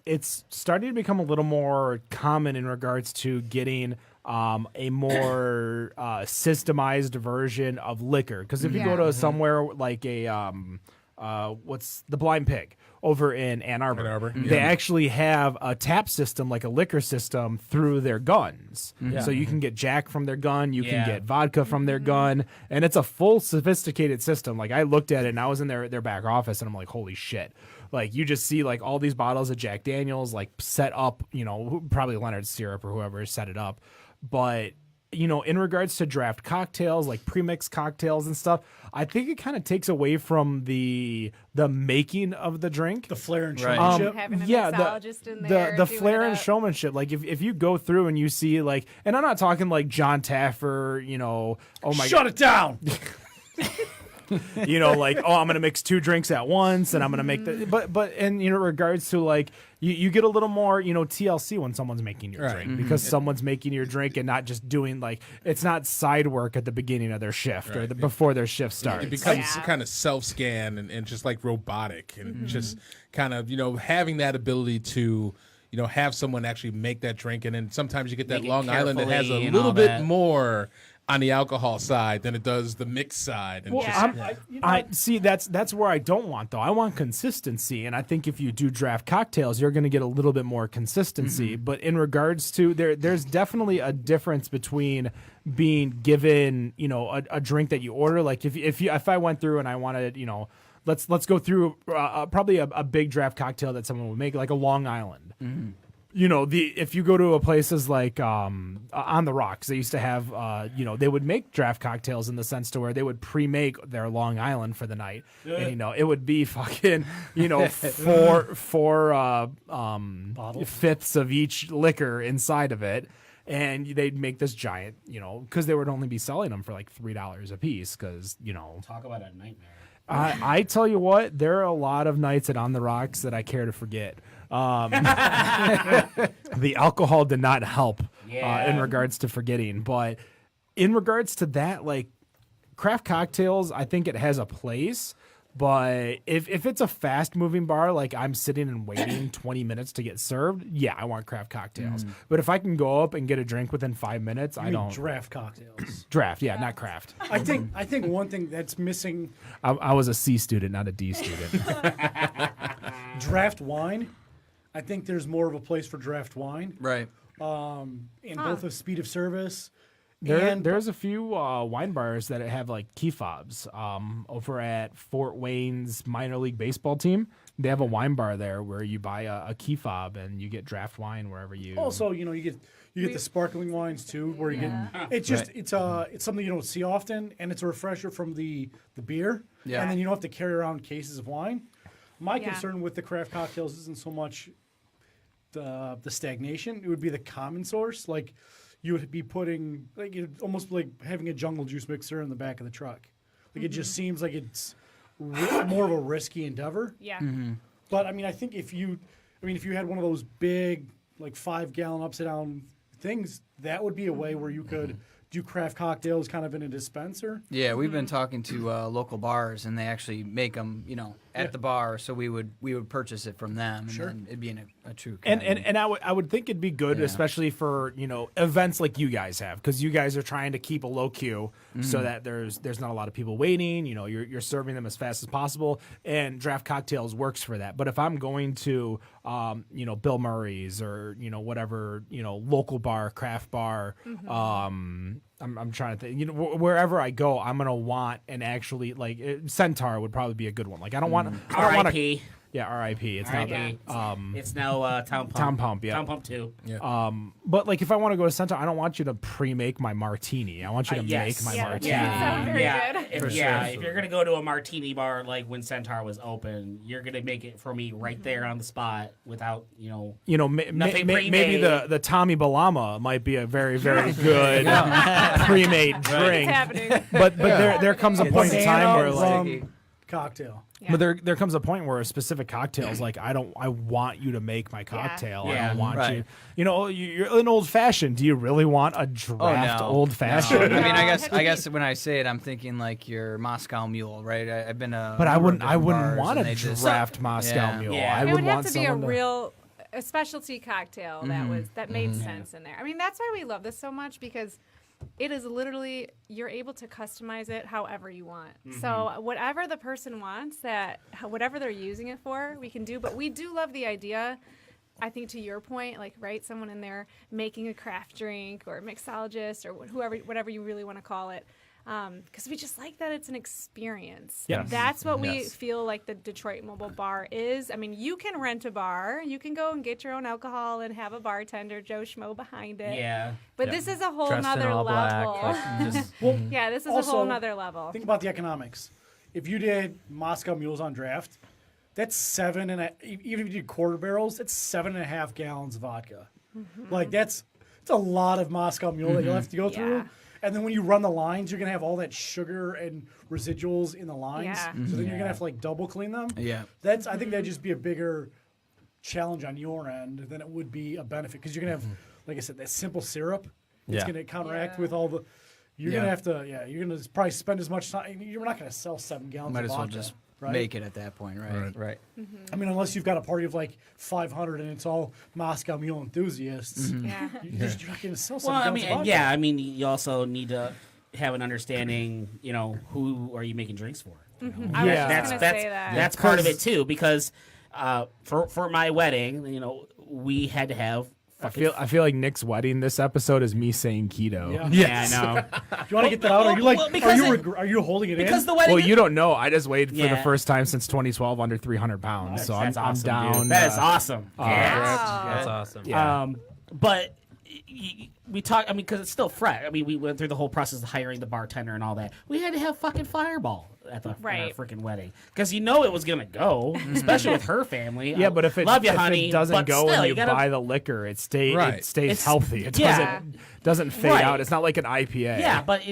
it's starting to become a little more common in regards to getting a more systemized version of liquor. Because if you go to somewhere like a what's the Blind Pig over in Ann Arbor, they actually have a tap system like a liquor system through their guns. So you can get Jack from their gun, you can get vodka from their gun, and it's a full sophisticated system. Like I looked at it and I was in their back office and I'm like, holy shit. Like you just see like all these bottles of Jack Daniels like set up, probably Leonard's syrup or whoever set it up. But in regards to draft cocktails, like premixed cocktails and stuff, I think it kind of takes away from the making of the drink. The flair and Right. showmanship. Having a Yeah, mixologist in there. the doing flair it and up. showmanship. Like if you go through and you see like, and I'm not talking like John Taffer, oh my Shut it down. like, oh, I'm gonna mix 2 drinks at once, and I'm gonna make the. But in regards to like, you get a little more TLC when someone's making your drink because someone's making your drink and not just doing like it's not side work at the beginning of their shift or before their shift starts. It becomes kind of self-scan and just like robotic and just kind of, having that ability to, have someone actually make that drink. And then sometimes you get that Make it Long Island that has a carefully and little all bit that. more on the alcohol side than it does the mixed side. And Well, just, I see that's where I don't want though. I want consistency, and I think if you do draft cocktails, you're going to get a little bit more consistency. But in regards to there's definitely a difference between being given a drink that you order. Like if I went through and I wanted let's go through probably a big draft cocktail that someone would make like a Long Island. If you go to a places like on the Rocks, they used to have they would make draft cocktails in the sense to where they would pre-make their Long Island for the night, and it would be fucking four fifths of each liquor inside of it, and they'd make this giant because they would only be selling them for like $3 a piece because Talk about a nightmare. I tell you what, there are a lot of nights at On the Rocks that I care to forget. The alcohol did not help in regards to forgetting, but in regards to that, like craft cocktails, I think it has a place. But if it's a fast moving bar, like I'm sitting and waiting 20 minutes to get served, yeah, I want craft cocktails. But if I can go up and get a drink within 5 minutes, I don't Draft cocktails. draft. Yeah, not craft. I think one thing that's missing, I was a C student, not a D student. draft wine. I think there's more of a place for draft wine. Right. In both of speed of service. There's a few wine bars that have like key fobs. Over at Fort Wayne's minor league baseball team, they have a wine bar there where you buy a key fob and you get draft wine wherever you. Also, you get the sparkling wines too, where you get it's just it's something you don't see often, and it's a refresher from the beer. Yeah. And then you don't have to carry around cases of wine. My Yeah. concern with the craft cocktails isn't so much the stagnation; it would be the common source. Like you would be putting almost like having a jungle juice mixer in the back of the truck. Like it just seems like it's more of a risky endeavor. Yeah. But I mean, I think if you had one of those big, like 5-gallon upside down things, that would be a way where you could do craft cocktails kind of in a dispenser. Yeah, we've been talking to local bars, and they actually make them, at the bar. So we would purchase it from them, and then it'd be in a true. And I would think it'd be good, especially for events like you guys have, because you guys are trying to keep a low queue so that there's not a lot of people waiting. You're serving them as fast as possible, and draft cocktails works for that. But if I'm going to Bill Murray's or whatever local bar, craft bar, I'm trying to think. Wherever I go, I'm gonna want and actually like Centaur would probably be a good one. Like I don't want R.I.P. Yeah, R.I.P. It's R.I.P. not It's now Town Pump. Town Pump, yeah. Town Pump 2. Yeah. But like if I want to go to Centaur, I don't want you to pre-make my martini. I want you to Yes. make my Yeah, martini. that sounds very good. If you're gonna go to a martini bar like when Centaur was open, you're gonna make it for me right there on the spot without nothing maybe pre-made. the Tommy Balama might be a very very good pre-made drink. It's happening. But there comes a point in time where like. rum cocktail. Yeah. But there comes a point where a specific cocktail is like I want you to make my cocktail. I Yeah. don't want Right. you're an old fashioned. Do you really want a draft old fashioned? No. I mean, I No. guess when I say it, I'm thinking like your Moscow Mule, right? I've been a. But I number of wouldn't different bars, want and a they just- draft Moscow Yeah. Mule. Yeah. I It would would have want to be a someone a specialty cocktail that made sense in there. I mean, that's why we love this so much, because it is literally you're able to customize it however you want. So whatever the person wants, whatever they're using it for, we can do. But we do love the idea. I think to your point, like someone in there making a craft drink or a mixologist or whatever you really want to call it. Because we just like that it's an experience. Yes. That's what we feel like the Detroit Mobile Bar is. I mean, you can rent a bar. You can go and get your own alcohol and have a bartender, Joe Schmo, behind it. Yeah. But this is a whole Dressed in nother all level. black. Like, just, Yeah, this is Also, a whole nother level. Think about the economics. If you did Moscow Mules on draft, that's even if you did quarter barrels, that's 7.5 gallons of vodka. Like it's a lot of Moscow Mule that you'll have to go through. Yeah. And then when you run the lines, you're gonna have all that sugar and residuals in the lines. Yeah. So then you're gonna have to like double clean them. Yeah. I think that'd just be a bigger challenge on your end than it would be a benefit, because you're gonna have, like I said, that simple syrup. It's Yeah. gonna counteract Yeah. with all the. You're gonna have to. Yeah, you're gonna probably spend as much time. You're not gonna sell 7 gallons. Might of as well vodka, just right? make it at that point, right? right. I mean, unless you've got a party of like 500 and it's all Moscow Mule enthusiasts, Yeah. you're not gonna sell 7 Well, I gallons mean, of vodka. yeah. I mean, you also need to have an understanding. Who are you making drinks for? I was Yeah. just gonna say that. That's part of it too, because for my wedding, we had to have. I feel like Nick's wedding this episode is me saying keto. Yeah. Yeah, I know. Do you want to get that out? Are you like? well, because are you holding it Because in? the wedding. Well, you don't know. I just weighed for the Yeah. first time since 2012 under 300 pounds. So that's I'm awesome, down. Dude. That is awesome. That's awesome. Yeah. But we talked. I mean, because it's still fresh. I mean, we went through the whole process of hiring the bartender and all that. We had to have fucking Fireball at our freaking wedding, because it was gonna go, especially with her family. Yeah, but if it, love you, if honey, it doesn't but go still, when you gotta, buy the liquor, it stays Right. It's- healthy. It yeah. doesn't fade Right. out. It's not like an IPA. Yeah, but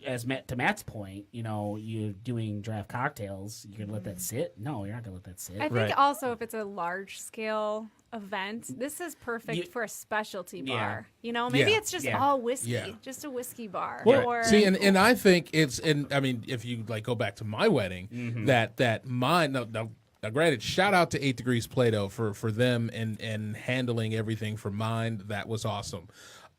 as to Matt's point, you doing draft cocktails, you're gonna let that sit? No, you're not gonna let that sit. I think Right. also if it's a large scale event, this is perfect You- for a specialty Yeah. bar. Maybe Yeah. it's just Yeah. all whiskey, Yeah. just a whiskey bar. Well, or see, and I think I mean, if you like go back to my wedding, that mine. Now, granted, shout out to 8 Degrees Play-Doh for them and handling everything for mine. That was awesome.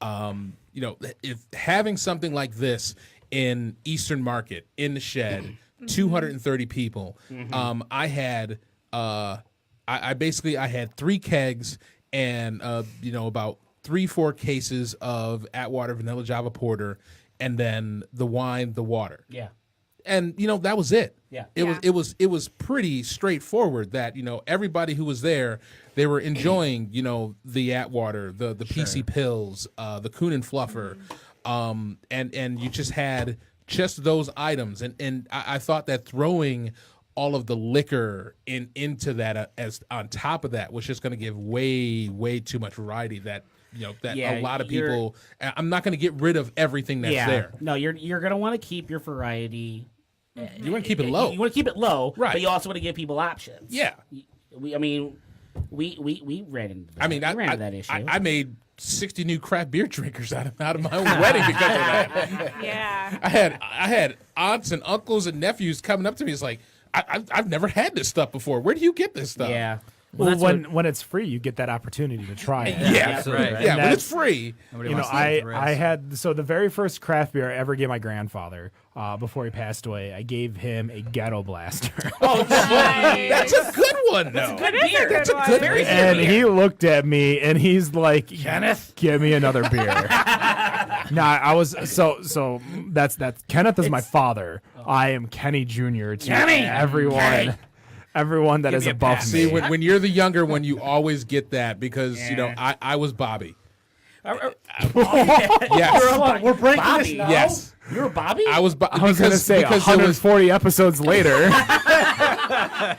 If having something like this in Eastern Market in the shed, 230 people. I had I basically had 3 kegs and about 3-4 cases of Atwater Vanilla Java Porter, and then the wine, the water. Yeah. And that was it. Yeah. It was pretty straightforward that everybody who was there, they were enjoying the Atwater, the PC pills, the Coon and Fluffer, and you just had just those items, and I thought that throwing all of the liquor into that as on top of that was just going to give way too much variety that a lot of people. I'm not going to get rid of everything that's there. No, you're gonna want to keep your variety You want to keep it low. You want to keep it low, Right. but you also want to give people options. Yeah. We ran into that. I mean, we ran into that issue. I made 60 new craft beer drinkers out of my own wedding because of that. Yeah. I had aunts and uncles and nephews coming up to me. It's like, I've never had this stuff before. Where do you get this stuff? yeah. Well, when it's free, you get that opportunity to try it. Yeah, That's right. Yeah, And when that's- it's free. Nobody You know, wants to take the risk. I had the very first craft beer I ever gave my grandfather before he passed away. I gave him a ghetto blaster. That's a good one, though. Good beer. That's a It's very And good beer. he looked at me and he's like, Kenneth, give me another beer. Nah, I was so that's Kenneth is my father. I am Kenny Jr. to Kenny! everyone that is me a above pass. me. See, when you're the younger one, you always get that because, I was Bobby. Yes. We're breaking Bobby. this now. Yes. You were Bobby? I was I was going to say 140 episodes later.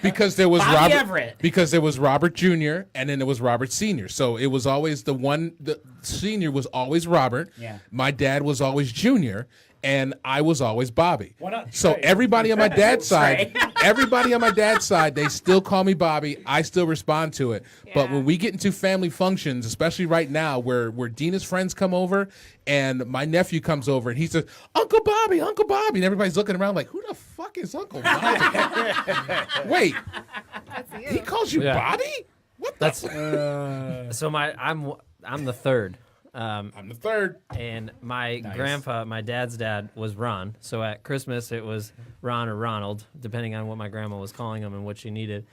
because there was Bobby Robert Everett. because there was Robert Jr. and then there was Robert Sr. So it was always the senior was always Robert. Yeah. My dad was always Junior. And I was always Bobby. Why not So Trey? everybody on my dad's side, they still call me Bobby. I still respond to it. But Yeah. when we get into family functions, especially right now, where Dina's friends come over and my nephew comes over and he says, Uncle Bobby, and everybody's looking around like, who the fuck is Uncle Bobby? Wait, That's you. he calls you Yeah. Bobby? What the? So I'm the third. I'm the third. And my grandpa, my dad's dad, was Ron. So at Christmas, it was Ron or Ronald, depending on what my grandma was calling him and what she needed.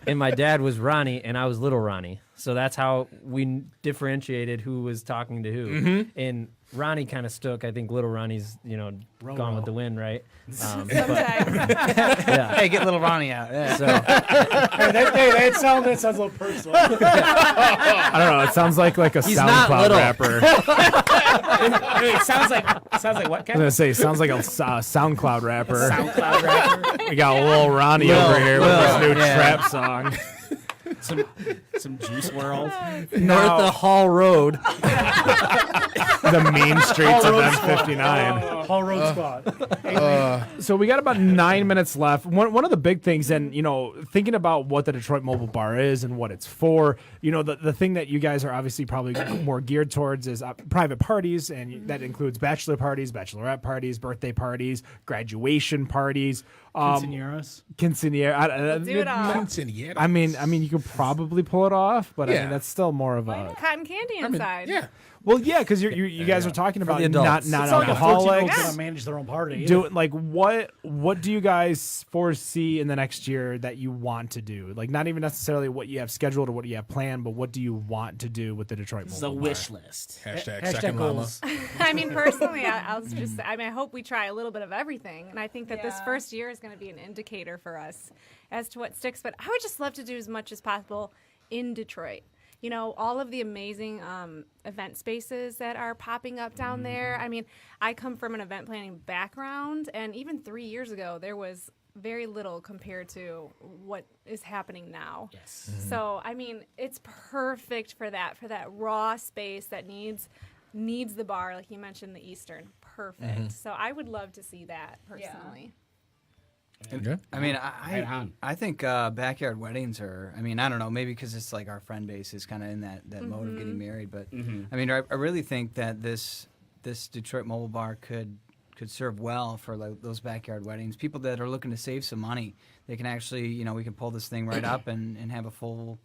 And my dad was Ronnie, and I was Little Ronnie. So that's how we differentiated who was talking to who. And Ronnie kind of stuck. I think Little Ronnie's, gone with the wind, right? Sometimes. Yeah. Hey, get little Ronnie out. Yeah. So that sounds a little personal. I don't know. It sounds like a He's not SoundCloud little. rapper. Wait, sounds like what, I was Ken? gonna say sounds like a SoundCloud rapper. SoundCloud rapper? We got Lil Ronnie over here with Lil, his new yeah. trap song. Some Juice WRLD? North of Hall Road. The mean streets of M59. Hall Road Squad. So we got about 9 minutes left. One of the big things, and thinking about what the Detroit Mobile Bar is and what it's for, the thing that you guys are obviously probably more geared towards is private parties, and that includes bachelor parties, bachelorette parties, birthday parties, graduation parties, Quinceañeras. quinceañera. Do it all. Quinceañera. I mean, you could probably pull it off, but I Yeah. mean, that's still more of a. Cotton candy inside. Yeah. Well, yeah, because you guys are talking about the not adults. not It's not like a 14-year-old's alcoholics. gonna manage their own party. Do like what do you guys foresee in the next year that you want to do? Like not even necessarily what you have scheduled or what you have planned, but what do you want to do with the Detroit It's a Mobile Bar? wish list. Hashtag Hashtag second llama. goals. I mean, personally, I'll just say, I hope we try a little bit of everything. And I think that this Yeah. first year is going to be an indicator for us as to what sticks. But I would just love to do as much as possible in Detroit. All of the amazing event spaces that are popping up down there. I mean, I come from an event planning background, and even 3 years ago, there was very little compared to what is happening now. Yes. So, I mean, it's perfect for that raw space that needs the bar, like you mentioned, the Eastern. Perfect. So I would love to see that personally. Yeah. I mean, Right on. I think backyard weddings are. I mean, I don't know, maybe because it's like our friend base is kind of in that mode of getting married. But I mean, I really think that this Detroit Mobile Bar could serve well for like those backyard weddings. People that are looking to save some money, they can actually, we can pull this thing right up and have a full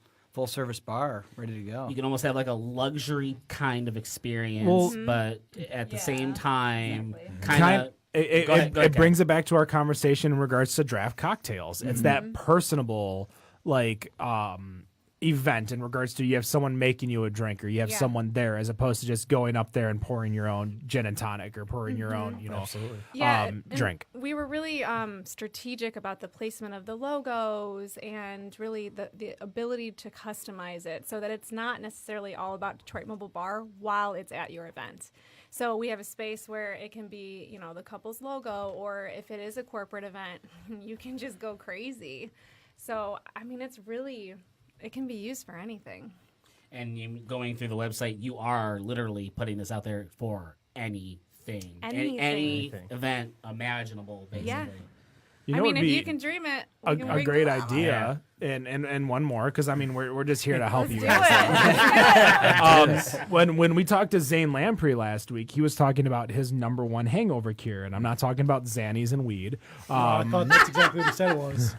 service bar ready to go. You can almost have like a luxury kind of experience, Well- but at the same time, Exactly. kind of. It Go ahead, it Ken. brings it back to our conversation in regards to draft cocktails. It's that personable event in regards to you have someone making you a drink or you have Yeah. someone there as opposed to just going up there and pouring your own gin and tonic or pouring your own And drink. We were really strategic about the placement of the logos and really the ability to customize it so that it's not necessarily all about Detroit Mobile Bar while it's at your event. So we have a space where it can be, the couple's logo, or if it is a corporate event, you can just go crazy. So, I mean, it can be used for anything. And going through the website, you are literally putting this out there for anything. anything. Any Anything. event imaginable, basically. Yeah. You know, I mean, it'd if be you can dream it, a we can bring great it. idea, and one more, because I mean, we're just here to help you Do guys. it. When we talked to Zane Lamprey last week, he was talking about his number one hangover cure, and I'm not talking about Xannies and weed. I thought that's exactly what he said it was.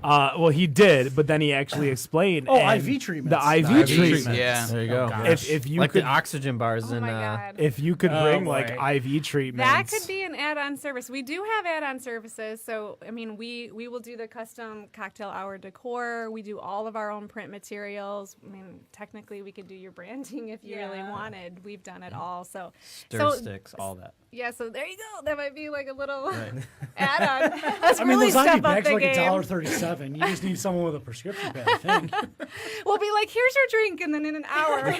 Well, he did, but then he actually explained. Oh, and IV treatments. The IV IV treatment. Yeah. There you go. If you Like could, the oxygen bars Oh in my God. if you could bring boy. like IV treatments, That could be an add-on service. We do have add-on services. So, I mean, we will do the custom cocktail hour decor. We do all of our own print materials. I mean, technically, we could do your branding if you really wanted. We've done it all. So, stir sticks, all that. yeah. So there you go. That might be like a little add-on. Let's I mean, really those IV step up bags the are like game. $1.37. You just need someone with a prescription pad, I think. We'll be like, here's your drink, and then in an hour.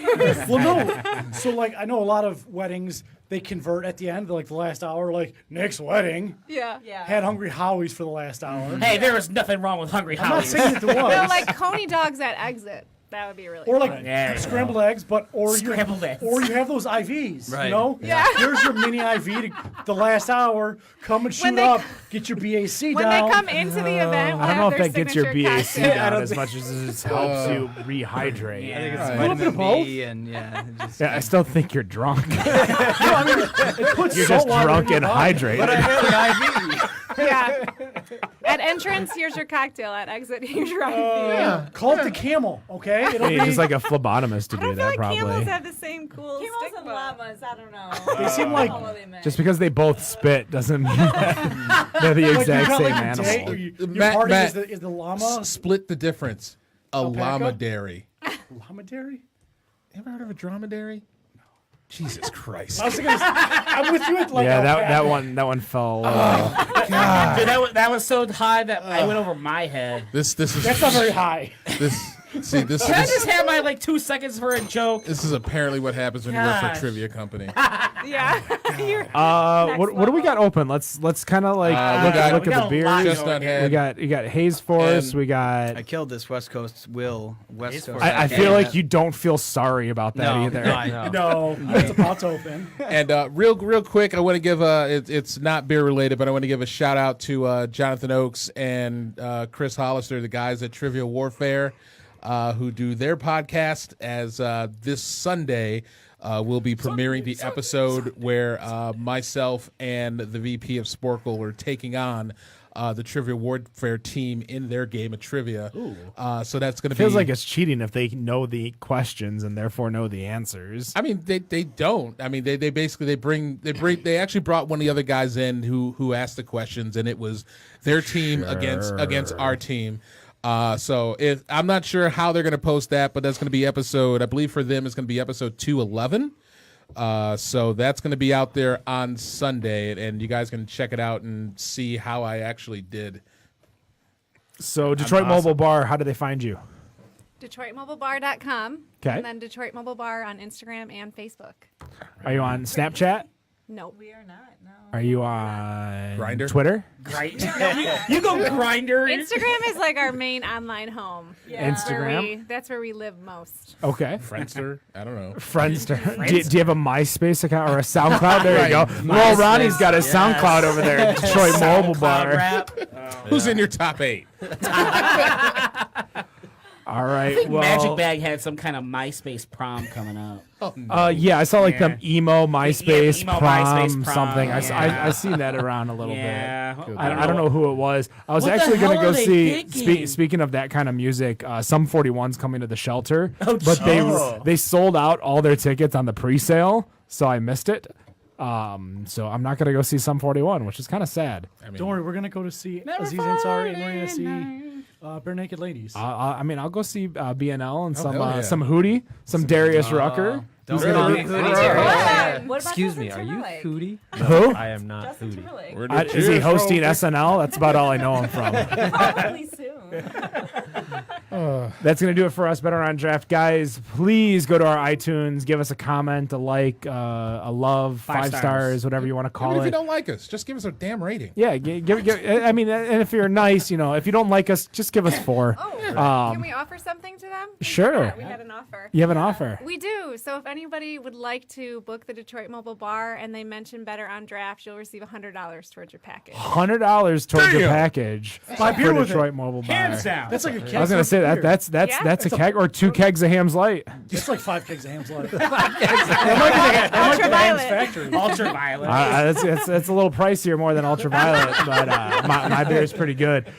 Well, no. So, like, I know a lot of weddings, they convert at the end, like the last hour, like, next wedding. yeah. Had Hungry Howie's for the last hour. Hey, there was nothing wrong with Hungry I'm not Howie's. saying that there was. They're like Coney dogs at exit. That would be really or fun. like Yeah, scrambled eggs, or Scrambled eggs. or you have those IVs, Right. you know? Yeah. Here's your mini IV to the last hour. Come and shoot they- up. Get your BAC When down. they come into the event, we'll I don't know have if their that gets your signature BAC cocktail. down as much as it just helps you rehydrate. Yeah. I think it's Right. vitamin A little bit of B and just, Yeah, I still think you're drunk. It puts You're salt just water drunk in and your body. hydrated. Yeah. At entrance, here's your cocktail. At exit, here's your IV. Yeah. Call it the camel, okay? It'll Hey, be just like a phlebotomist to I do don't feel that, like probably. camels have the same cool Camels and stigma. llamas, I don't know. They seem like Follow them in. Just because they both spit doesn't mean that they're the like you exact got same like a day, animal. or your Matt- party Matt, is the llama. Split the difference. A Alpaca? llama dairy. Llama dairy? Ever heard of a dromedary? Jesus Christ. I was thinking, I'm with you at like Yeah, alpaca. that one fell. Dude, that was so high that I went over my head. This is That's not very high. this. See this. Can I This, just have my like 2 seconds for a joke? this is apparently what happens when you work for a Gosh. trivia company. Yeah. You're- What do we got open? Let's kind of like we got- look we at got the a lot beers. Just going not here. had. You got Hayes Force. And- We got. I killed this West Coast West Coast. I feel IPA. like you don't feel sorry about that No, either. no, I know. No, it's about to open. And real quick, I want to give it's not beer related, but I want to give a shout out to Jonathan Oakes and Chris Hollister, the guys at Trivial Warfare, who do their podcast. As this Sunday, we'll be premiering the episode where myself and the VP of Sporkle are taking on the Trivial Warfare team in their game of trivia. So that's going to be. Feels like it's cheating if they know the questions and therefore know the answers. I mean, they don't. I mean, they basically they actually brought one of the other guys in who asked the questions, and it was their team against our team. So I'm not sure how they're going to post that, but that's going to be episode. I believe for them it's going to be episode 211. So that's going to be out there on Sunday, and you guys can check it out and see how I actually did. So Detroit Mobile Bar, how do they find you? DetroitMobileBar.com. 'Kay. And then Detroit Mobile Bar on Instagram and Facebook. Are you on Snapchat? Nope. We are not, no. Are you on Grindr? Twitter? Right? You go grinder. Instagram is like our main online home. Yeah. Instagram? That's where we live most. Okay. Friendster? I don't know. Friendster. Do you have a MySpace account or a SoundCloud? There you go. Well, Ronnie's got a SoundCloud over there at Detroit Mobile Bar. Rap. Who's in your top 8? All right. I think Well, Magic Bag had some kind of MySpace prom coming up. yeah, I saw like them emo MySpace, emo prom, MySpace prom, something. yeah. I seen that around a little Yeah. bit. I don't know who it was. I was What the actually going hell to go are they see. thinking? Speaking of that kind of music, Sum 41's coming to the Shelter, but they sold out all their tickets on the pre-sale, so I missed it. So I'm not going to go see Sum 41, which is kind of sad. Don't worry, we're gonna go to see Aziz Ansari, and we're gonna see Bare Naked Ladies. I mean, I'll go see BNL and some hell yeah. some Hootie, some Darius Rucker. Don't Who's gonna be be- Hootie. What about Excuse Justin me, are you Timberlake? Hootie? Who? I am not Justin Hootie. Timberlake. We're Is he hosting SNL? That's about all I know him from. Probably soon. That's going to do it for us, Better on Draft. Guys, please go to our iTunes, give us a comment, a like, a love, 5 stars, whatever you want to call Even it. if you don't like us, just give us a damn rating. Yeah, I mean, and if you're nice, if you don't like us, just give us 4. Can we offer something to them? Sure. Yeah, we had an offer. You have an offer. We do. So if anybody would like to book the Detroit Mobile Bar and they mention Better on Draft, you'll receive $100 towards your package. $100 towards your package Buy beer for with Detroit it. Mobile Bar. Hands down. That's like a keg. I was going to say that's a keg or 2 kegs of Hams Light. It's like 5 kegs of Hams Light. That might be the Hams factory. Ultraviolet. That's a little pricier more than Ultraviolet, but my beer is pretty good.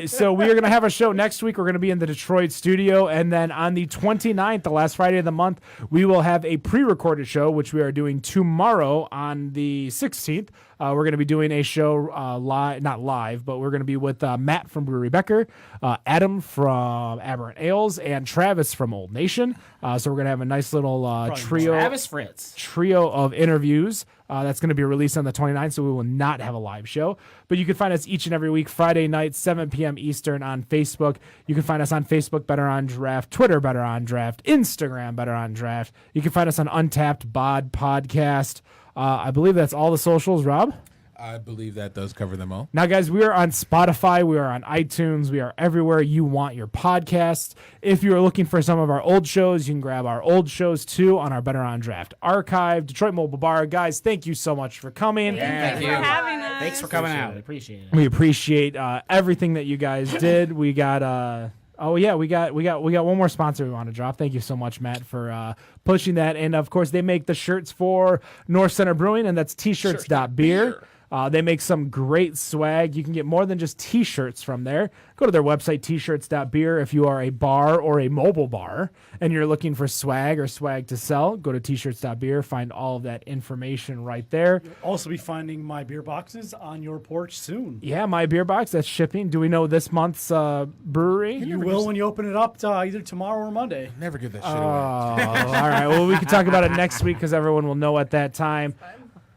So we are going to have a show next week. We're going to be in the Detroit studio, and then on the 29th, the last Friday of the month, we will have a pre-recorded show, which we are doing tomorrow on the 16th. We're going to be doing a show not live, but we're going to be with Matt from Brewery Becker, Adam from Aberrant Ales, and Travis from Old Nation. So we're going to have a nice little Travis Fritz. trio of interviews. That's going to be released on the 29th, so we will not have a live show. But you can find us each and every week, Friday night, 7 p.m. Eastern on Facebook. You can find us on Facebook, Better on Draft, Twitter, Better on Draft, Instagram, Better on Draft. You can find us on Untapped Bod Podcast. I believe that's all the socials, Rob. I believe that does cover them all. Now, guys, we are on Spotify. We are on iTunes. We are everywhere you want your podcasts. If you are looking for some of our old shows, you can grab our old shows, too, on our Better on Draft archive. Detroit Mobile Bar. Guys, thank you so much for coming. Thank you for having us. Thanks for coming out. Appreciate it. We appreciate everything that you guys did. We got... we got one more sponsor we want to drop. Thank you so much, Matt, for pushing that. And, of course, they make the shirts for North Center Brewing, and that's t-shirts.beer. They make some great swag. You can get more than just T-shirts from there. Go to their website, t-shirts.beer. If you are a bar or a mobile bar and you're looking for swag or swag to sell, go to t-shirts.beer. Find all of that information right there. You'll also be finding my beer boxes on your porch soon. Yeah, my beer box, that's shipping. Do we know this month's brewery? You will when you open it up either tomorrow or Monday. Never give that shit away. All right. Well, we can talk about it next week because everyone will know at that time.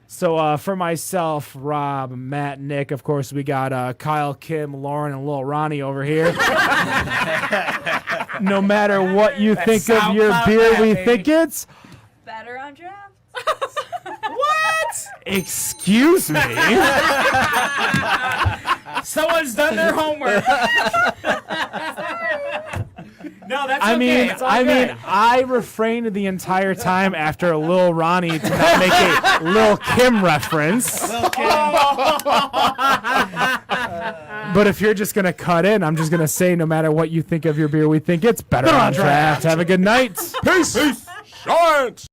So for myself, Rob, Matt, Nick, of course, we got Kyle, Kim, Lauren, and little Ronnie over here. No matter what you think of your beer, we think it's Better on Draft. What? Excuse me. Someone's done their homework. No, that's I okay. mean, It's all good. I refrained the entire time after a Lil Ronnie to not make a Lil Kim reference. But if you're just gonna cut in, I'm just gonna say, no matter what you think of your beer, we think it's better on draft. Have a good night. Peace. Science.